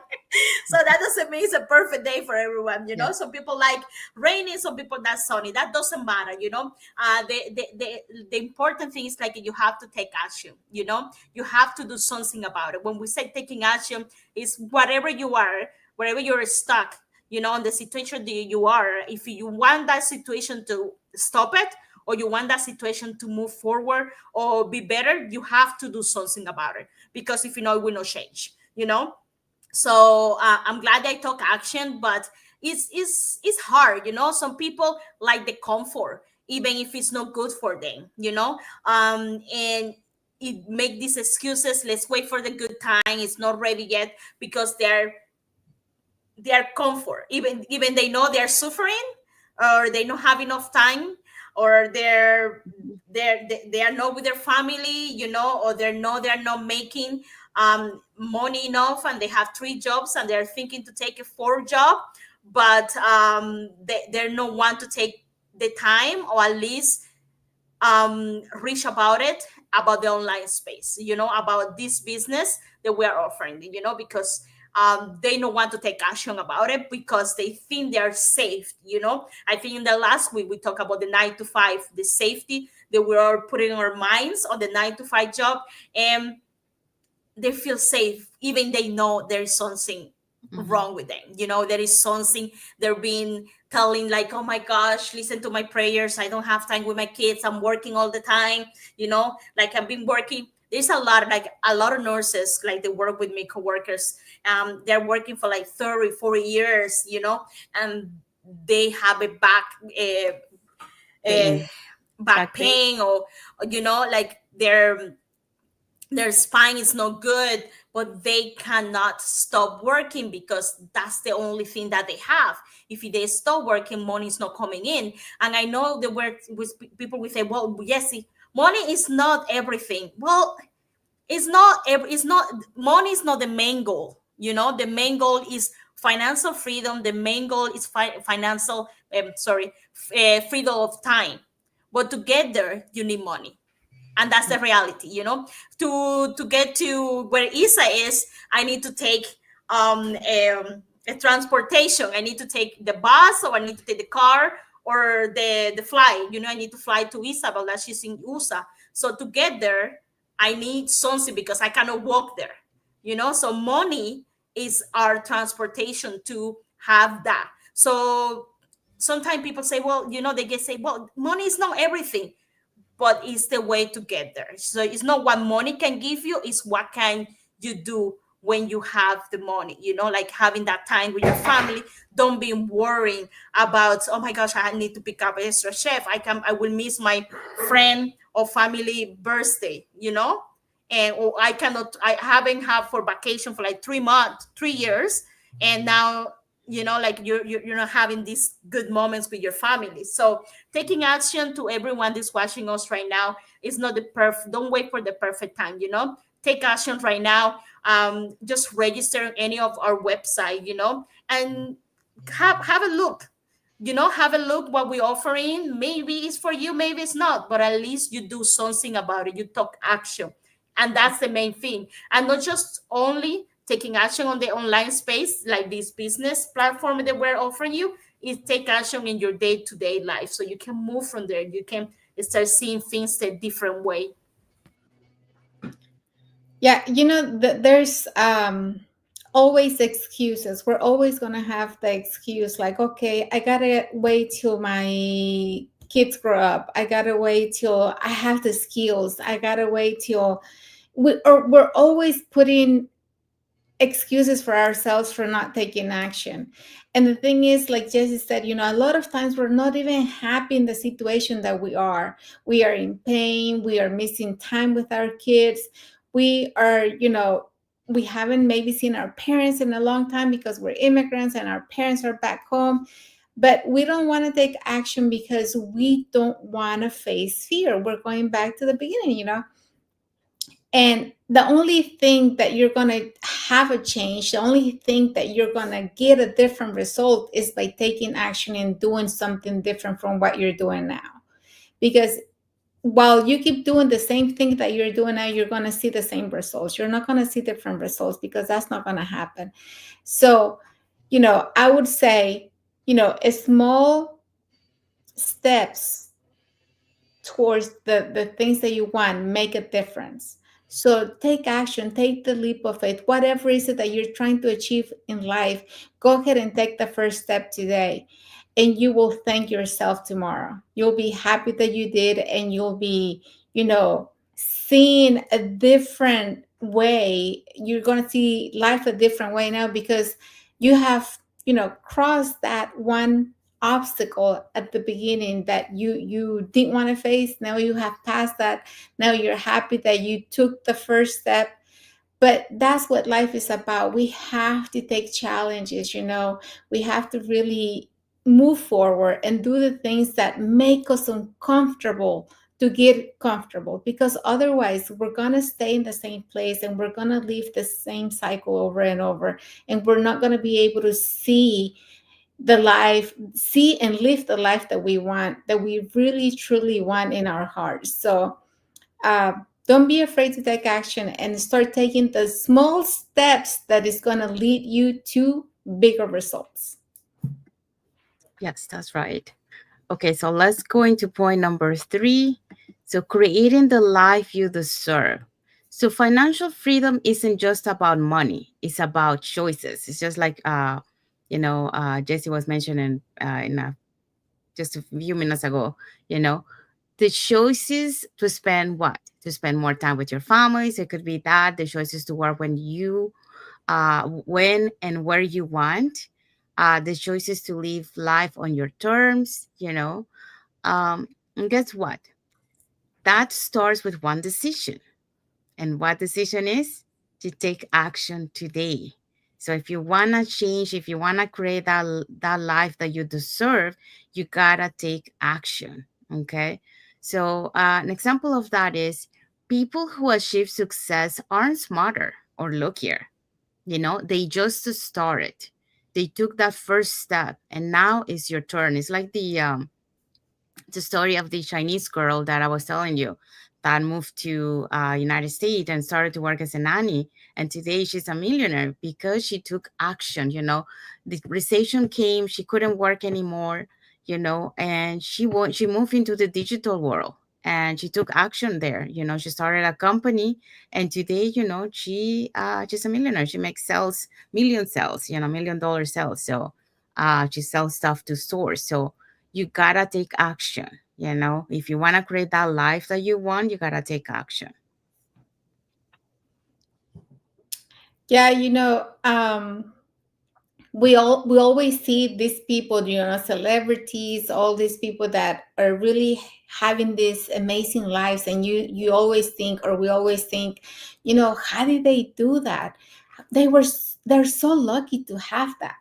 So that doesn't mean it's a perfect day for everyone. Some people like rainy, some people that's sunny. That doesn't matter. The important thing is like you have to take action. You have to do something about it. When we say taking action, is whatever you are, wherever you're stuck, in the situation that you are. If you want that situation to stop it, or you want that situation to move forward or be better, you have to do something about it, because if it will not change. So I'm glad I took action, but it's hard. Some people like the comfort, even if it's not good for them. And it make these excuses. Let's wait for the good time. It's not ready yet, because they're comfort. Even they know they're suffering, or they don't have enough time, or they are not with their family, or they're not making money enough, and they have 3 jobs and they're thinking to take a 4th job, but they don't want to take the time, or at least reach about the online space, about this business that we are offering, because they don't want to take action about it, because they think they're safe. I think in the last week we talked about the 9 to 5, the safety that we are putting our minds on the 9 to 5 job, and they feel safe, even they know there's something wrong with them. There is something they're being telling, like, oh my gosh, listen to my prayers, I don't have time with my kids, I'm working all the time. Like I've been working. There's a lot of nurses, like they work with me, coworkers. They're working for like 30, 40 years, and they have a back pain, or like their spine is not good, but they cannot stop working, because that's the only thing that they have. If they stop working, money is not coming in. And I know the word with people will say, well, yes, money is not everything. Well, it's not money is not the main goal. The main goal is financial freedom. The main goal is financial freedom of time. But to get there, you need money. And that's the reality. To get to where Isa is, I need to take a transportation. I need to take the bus, or I need to take the car, or the flight. I need to fly to Isabel, that she's in USA. So to get there, I need something, because I cannot walk there. So money is our transportation to have that. So sometimes people say, well, they say, well, money is not everything. but it's the way to get there. So it's not what money can give you, it's what can you do when you have the money, like having that time with your family. Don't be worrying about, oh my gosh, I need to pick up extra chef, I will miss my friend or family birthday, and or I haven't had for vacation for like 3 months, 3 years, and now like you're not having these good moments with your family. So taking action, to everyone that's watching us right now, is not the perfect, don't wait for the perfect time, take action right now. Just register on any of our website, and have a look, have a look what we're offering. Maybe it's for you, maybe it's not, but at least you do something about it, you took action. And that's the main thing. And not just only taking action on the online space, like this business platform that we're offering you, is take action in your day-to-day life, so you can move from there, you can start seeing things a different way. Yeah, there's always excuses. We're always going to have the excuse like, okay, I got to wait till my kids grow up. I got to wait till I have the skills. I got to wait till we're always putting excuses for ourselves for not taking action. And the thing is, like Jesse said, a lot of times we're not even happy in the situation that we are. We are in pain. We are missing time with our kids. We are, we haven't maybe seen our parents in a long time because we're immigrants and our parents are back home. But we don't want to take action because we don't want to face fear. We're going back to the beginning, and the only thing that you're going to have a change, the only thing that you're going to get a different result is by taking action and doing something different from what you're doing now. Because while you keep doing the same thing that you're doing now, you're going to see the same results. You're not going to see different results because that's not going to happen. So, I would say, small steps towards the things that you want make a difference. So take action, take the leap of faith. Whatever is it that you're trying to achieve in life, go ahead and take the first step today, and you will thank yourself tomorrow. You'll be happy that you did, and you'll be, seeing a different way. You're going to see life a different way now because you have, crossed that one obstacle at the beginning that you didn't want to face. Now you have passed that. Now you're happy that you took the first step. But that's what life is about. We have to take challenges. We have to really move forward and do the things that make us uncomfortable to get comfortable, because otherwise we're going to stay in the same place and we're going to live the same cycle over and over, and we're not going to be able to see and live the life that we want, that we really truly want in our hearts. So don't be afraid to take action and start taking the small steps that is going to lead you to bigger results. Yes, that's right. Okay, so let's go into point number 3. So creating the life you deserve. So financial freedom isn't just about money, it's about choices. It's just like Jesse was mentioning just a few minutes ago, the choices to spend what? To spend more time with your families. It could be that the choices to work when and where you want, the choices to live life on your terms, and guess what? That starts with one decision. And what decision is? To take action today. So if you want to change, if you want to create that life that you deserve, you got to take action. Okay. So an example of that is people who achieve success aren't smarter or luckier. They just started. They took that first step, and now it's your turn. It's like the story of the Chinese girl that I was telling you that moved to United States and started to work as a nanny. And today she's a millionaire because she took action. The recession came, she couldn't work anymore, and she moved into the digital world and she took action there. She started a company, and today, she's a millionaire. She makes million sales, $1 million sales. So she sells stuff to stores. So you gotta take action. You know, if you want to create that life that you want, you got to take action. Yeah, we always see these people, celebrities, all these people that are really having these amazing lives, and you always think, or we always think, how did they do that? They're so lucky to have that,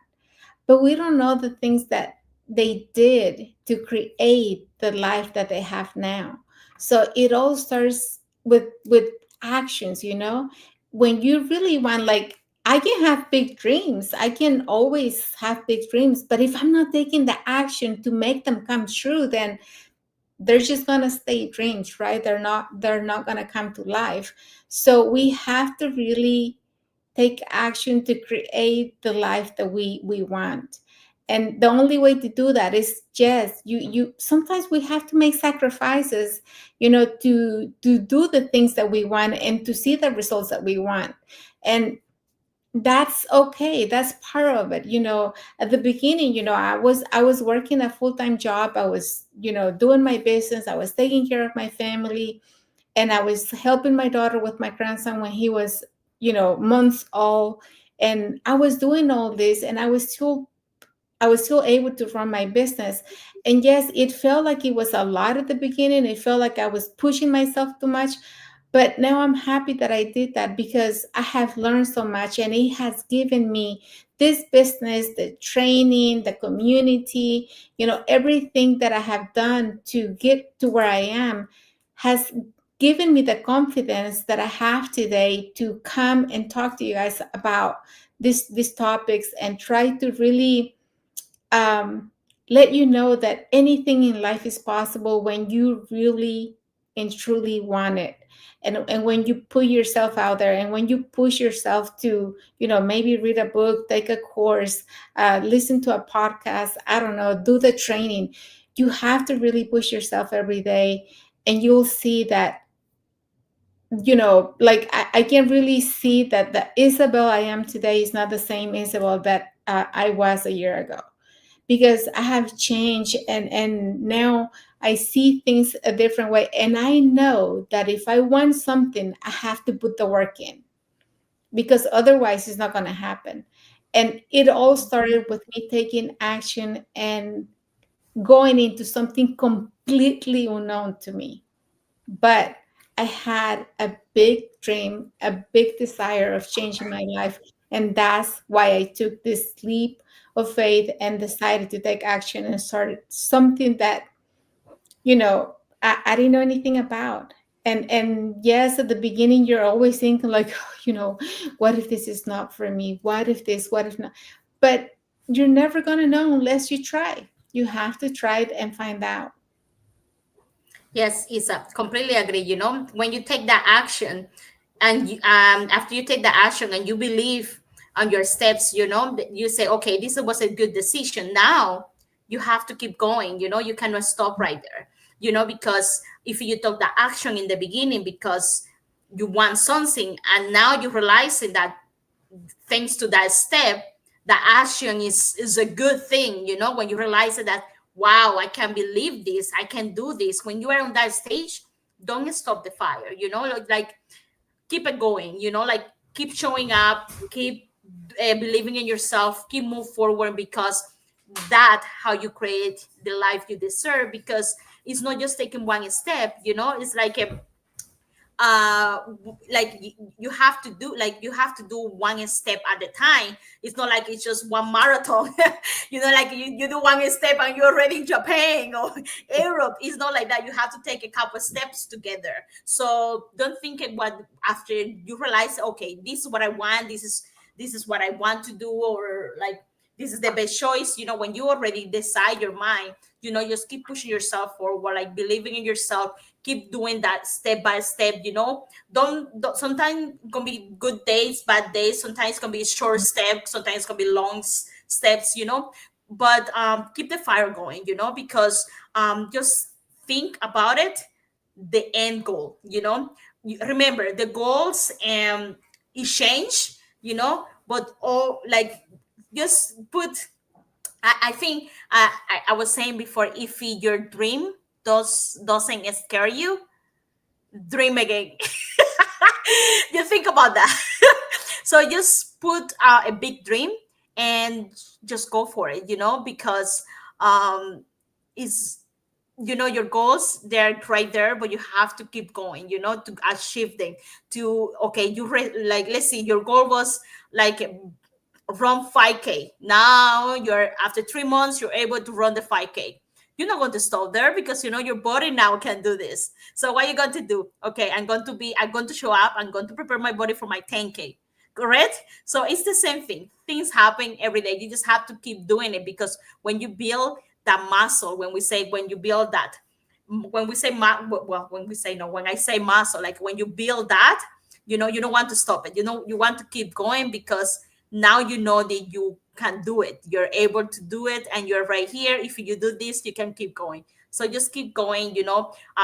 but we don't know the things that they did to create the life that they have now. So it all starts with actions. When you really want, like, I can have big dreams, I can always have big dreams, but if I'm not taking the action to make them come true, then they're just going to stay dreams, right? They're not going to come to life. So we have to really take action to create the life that we want. And the only way to do that is just you sometimes we have to make sacrifices, to do the things that we want and to see the results that we want. And that's okay, that's part of it. At the beginning, I was working a full-time job, I was, doing my business, I was taking care of my family, and I was helping my daughter with my grandson when he was, months old. And I was doing all this, and I was still able to run my business. And yes, it felt like it was a lot at the beginning. It felt like I was pushing myself too much. But now I'm happy that I did that, because I have learned so much, and it has given me this business, the training, the community, everything that I have done to get to where I am has given me the confidence that I have today to come and talk to you guys about these topics, and try to really let you know that anything in life is possible when you really and truly want it. And when you put yourself out there, and when you push yourself to, maybe read a book, take a course, listen to a podcast, I don't know, do the training. You have to really push yourself every day, and you'll see that, like, I can really see that the Isabel I am today is not the same Isabel that I was a year ago, because I have changed, and now I see things a different way. And I know that if I want something, I have to put the work in, because otherwise it's not going to happen. And it all started with me taking action and going into something completely unknown to me. But I had a big dream, a big desire of changing my life. And that's why I took this leap of faith and decided to take action and started something that, I didn't know anything about. And yes, at the beginning, you're always thinking like, what if this is not for me? What if this, what if not? But you're never going to know unless you try. You have to try it and find out. Yes, Isa, completely agree. When you take that action, and after you take the action and you believe on your steps, you say, okay, this was a good decision. Now you have to keep going. You cannot stop right there. Because if you took the action in the beginning because you want something, and now you're realizing that thanks to that step, the action is a good thing. When you realize that, wow, I can believe this, I can do this. When you are on that stage, don't stop the fire. Like keep it going. Like keep showing up, keep believing in yourself, keep move forward, because that how you create the life you deserve. Because it's not just taking one step. It's like a like you have to do, one step at a time. It's not like it's just one marathon. Like you do one step and you're already in Japan or Europe. It's not like that. You have to take a couple steps together. So don't think it what after you realize, okay, this is what I want, this is what I want to do, or like this is the best choice. When you already decide your mind, just keep pushing yourself forward, like believing in yourself, keep doing that step by step. Don't sometimes gonna be good days, bad days, sometimes it's gonna be short steps, sometimes it's gonna be long steps. But keep the fire going, because just think about it, the end goal. Remember the goals it change, but all like just put I think I was saying before, if your dream doesn't scare you, dream again. You think about that. So just put a big dream and just go for it, because is your goals, they're right there, but you have to keep going, to achieve them. To okay, like, let's see, your goal was like run 5K. Now you're, after 3 months, you're able to run the 5K. You're not going to stop there, because your body now can do this. So what are you going to do? Okay, I'm going to show up, I'm going to prepare my body for my 10K. Correct? So it's the same thing. Things happen every day. You just have to keep doing it, because when you build that muscle, when you build that, when we say well, when we say no, when I say muscle, like when you build that, you don't want to stop it. You want to keep going, because now you know that you can do it. You're able to do it, and you're right here. If you do this, you can keep going. So just keep going,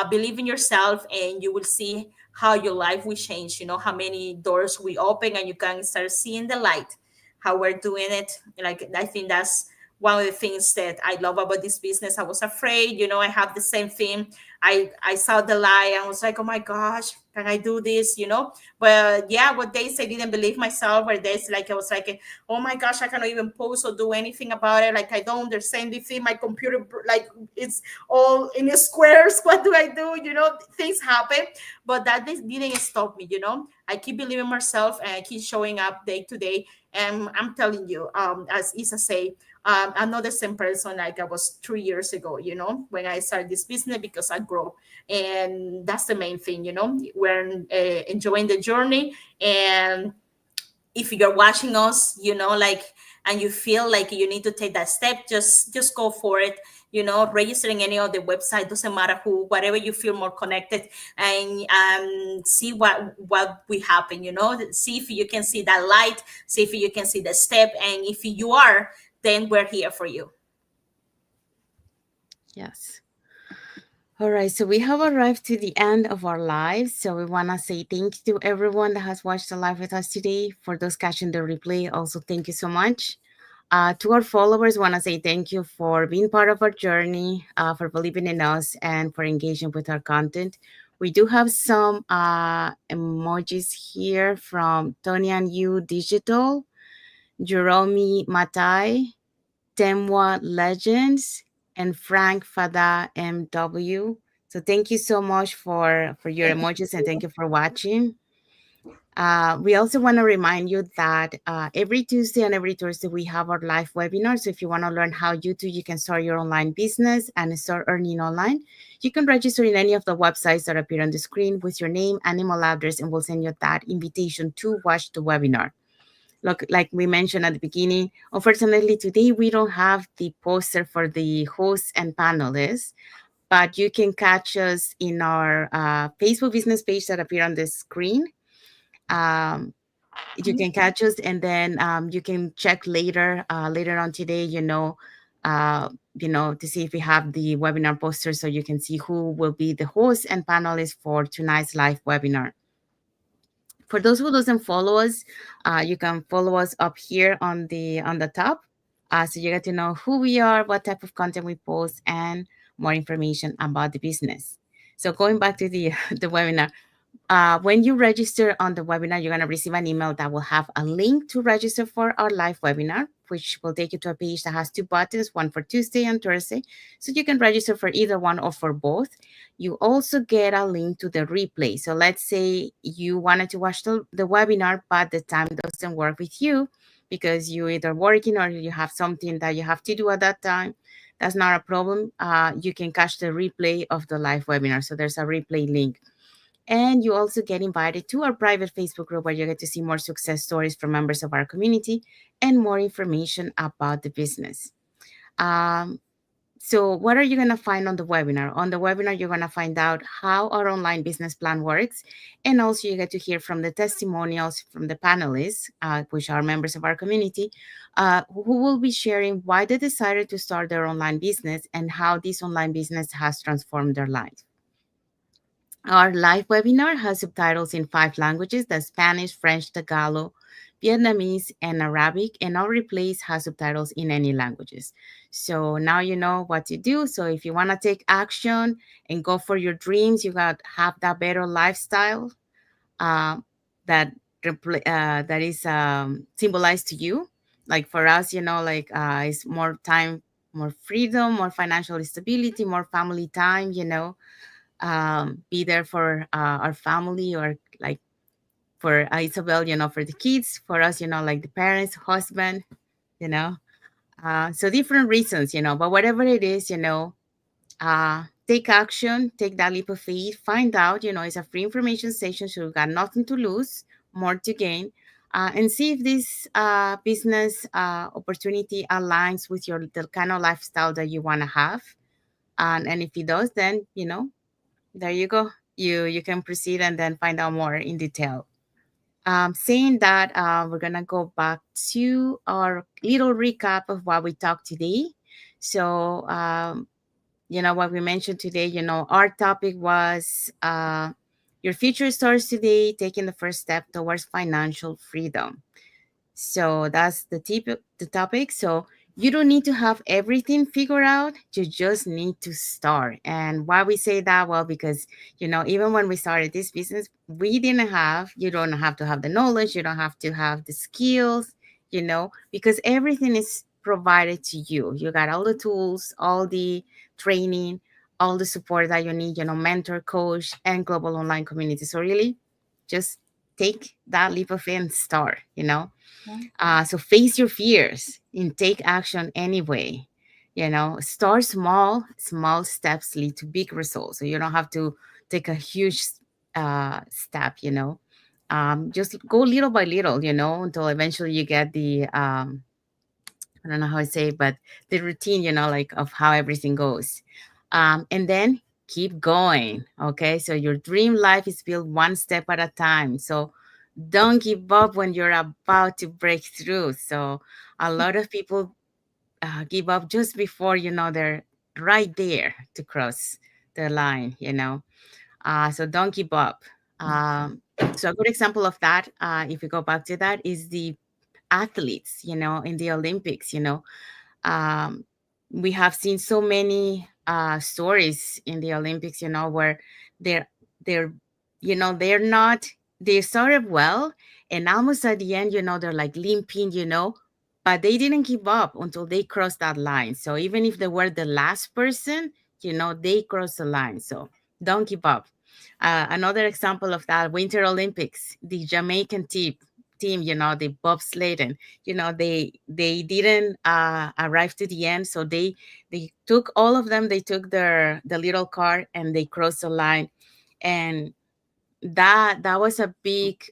believe in yourself, and you will see how your life will change. How many doors we open, and you can start seeing the light, how we're doing it. Like, I think that's one of the things that I love about this business. I was afraid, I have the same thing. I saw the light, and was like, oh my gosh, can I do this? But yeah, what days I didn't believe myself, or days like I was like, oh my gosh, I cannot even post or do anything about it. Like, I don't understand the thing. My computer, like, it's all in squares. What do I do? Things happen, but that didn't stop me. I keep believing myself, and I keep showing up day to day. And I'm telling you, as Isa say, I'm not the same person like I was 3 years ago, when I started this business, because I grow. And that's the main thing, we're enjoying the journey. And if you're watching us, like, and you feel like you need to take that step, just go for it. Registering any of the website, doesn't matter who, whatever you feel more connected, and see what will happen. See if you can see that light, see if you can see the step, and if you are, then we're here for you. Yes. All right, so we have arrived to the end of our live. So we want to say thank you to everyone that has watched the live with us today. For those catching the replay, also thank you so much. To our followers, want to say thank you for being part of our journey, for believing in us, and for engaging with our content. We do have some emojis here from Tonian Yu Digital, Jerome Matai, Temwa Legends, and Frank Fada MW. So thank you so much for your emojis, and thank you for watching. We also want to remind you that every Tuesday and every Thursday we have our live webinars. So if you want to learn how you can start your online business and start earning online, you can register in any of the websites that appear on the screen with your name and email address, and we'll send you that invitation to watch the webinar. Look, like we mentioned at the beginning, unfortunately today we don't have the poster for the hosts and panelists, but you can catch us in our Facebook business page that appear on the screen. You can catch us, and then you can check later on today, to see if we have the webinar poster, so you can see who will be the hosts and panelists for tonight's live webinar. For those who doesn't follow us, you can follow us up here on the top, so you get to know who we are, what type of content we post, and more information about the business. So going back to the the webinar, when you register on the webinar, you're going to receive an email that will have a link to register for our live webinar, which will take you to a page that has two buttons, one for Tuesday and Thursday. So you can register for either one or for both. You also get a link to the replay. So let's say you wanted to watch the webinar, but the time doesn't work with you because you're either working or you have something that you have to do at that time. That's not a problem. You can catch the replay of the live webinar. So there's a replay link. And you also get invited to our private Facebook group, where you get to see more success stories from members of our community and more information about the business. So what are you going to find on the webinar? On the webinar, you're going to find out how our online business plan works. And also you get to hear from the testimonials from the panelists, which are members of our community, who will be sharing why they decided to start their online business and how this online business has transformed their life. Our live webinar has subtitles in 5 languages: the Spanish, French, Tagalog, Vietnamese, and Arabic, and all replays has subtitles in any languages. So now you know what to do. So if you want to take action and go for your dreams, you got to have that better lifestyle uh, that that is symbolized to you. Like for us, like it's more time, more freedom, more financial stability, more family time. Be there for our family, or like for Isabel, for the kids. For us, like the parents, husband. You know, so different reasons. But whatever it is, take action, take that leap of faith, find out, it's a free information session, so you got nothing to lose, more to gain, and see if this business opportunity aligns with the kind of lifestyle that you want to have. And if it does, then, there you go. You can proceed and then find out more in detail. Saying that, we're gonna go back to our little recap of what we talked today. So, what we mentioned today, our topic was your future starts today, taking the first step towards financial freedom. So that's the topic. So you don't need to have everything figured out. You just need to start. And why we say that? Well, because, even when we started this business, you don't have to have the knowledge. You don't have to have the skills, because everything is provided to you. You got all the tools, all the training, all the support that you need, mentor, coach, and global online community. So really just take that leap of faith and start, so face your fears and take action anyway. Start small. Small steps lead to big results. So you don't have to take a huge step. Just go little by little. Until eventually you get the I don't know how I say it, but the routine. Like of how everything goes, and then keep going. Okay, so your dream life is built one step at a time. So don't give up when you're about to break through. So a lot of people give up just before they're right there to cross the line. So don't give up. So a good example of that, if you go back to that, is the athletes. In the Olympics. Um, we have seen so many stories in the Olympics, where they're they're they're not they started well, and almost at the end, they're like limping, but they didn't give up until they crossed that line. So even if they were the last person, they crossed the line. So don't give up. Another example of that, Winter Olympics, the Jamaican team, the bobsledding, they didn't arrive to the end. So they took all of them, they took the little car and they crossed the line. And that was a big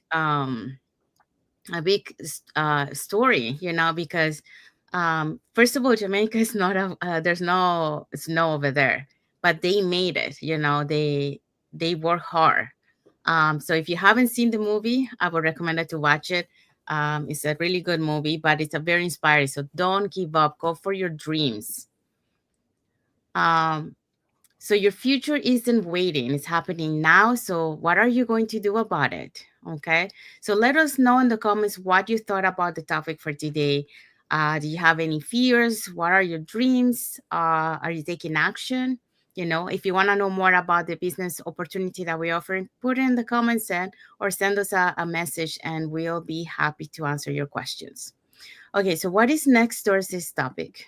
story, because first of all, Jamaica is not there's no snow over there, but they made it. They work hard. So if you haven't seen the movie, I would recommend it to watch it. It's a really good movie, but it's a very inspiring. So don't give up. Go for your dreams. Um, so your future isn't waiting, it's happening now. So what are you going to do about it? Okay. So let us know in the comments what you thought about the topic for today. Do you have any fears? What are your dreams? Are you taking action? If you want to know more about the business opportunity that we offer, put it in the comments or send us a message and we'll be happy to answer your questions. Okay, so what is next Thursday's topic?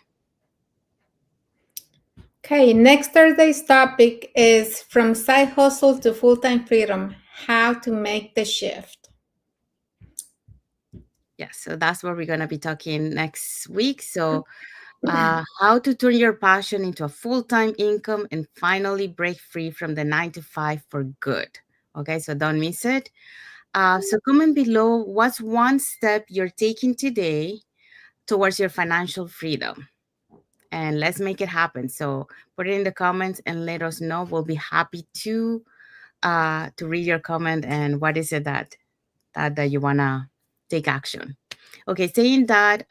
Okay, next Thursday's topic is from side hustle to full-time freedom, how to make the shift. Yeah, so that's what we're going to be talking next week. So how to turn your passion into a full-time income and finally break free from the 9 to 5 for good. Okay, so don't miss it. So comment below, what's one step you're taking today towards your financial freedom? And let's make it happen. So put it in the comments and let us know. We'll be happy to read your comment and what is it that you wanna take action. Okay, saying that,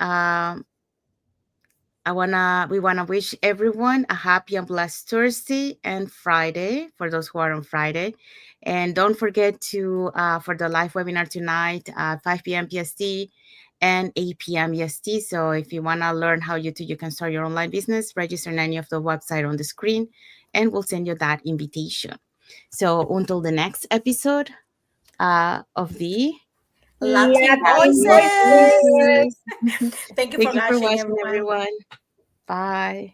we wanna wish everyone a happy and blessed Thursday and Friday for those who are on Friday. And don't forget to for the live webinar tonight, 5 p.m. PST and 8 p.m. EST. So if you wanna learn how you can start your online business, register on any of the website on the screen, and we'll send you that invitation. So until the next episode of the Latin Latin voices. voices. Thank you Thank for you for watching, watching, everyone. everyone. Bye.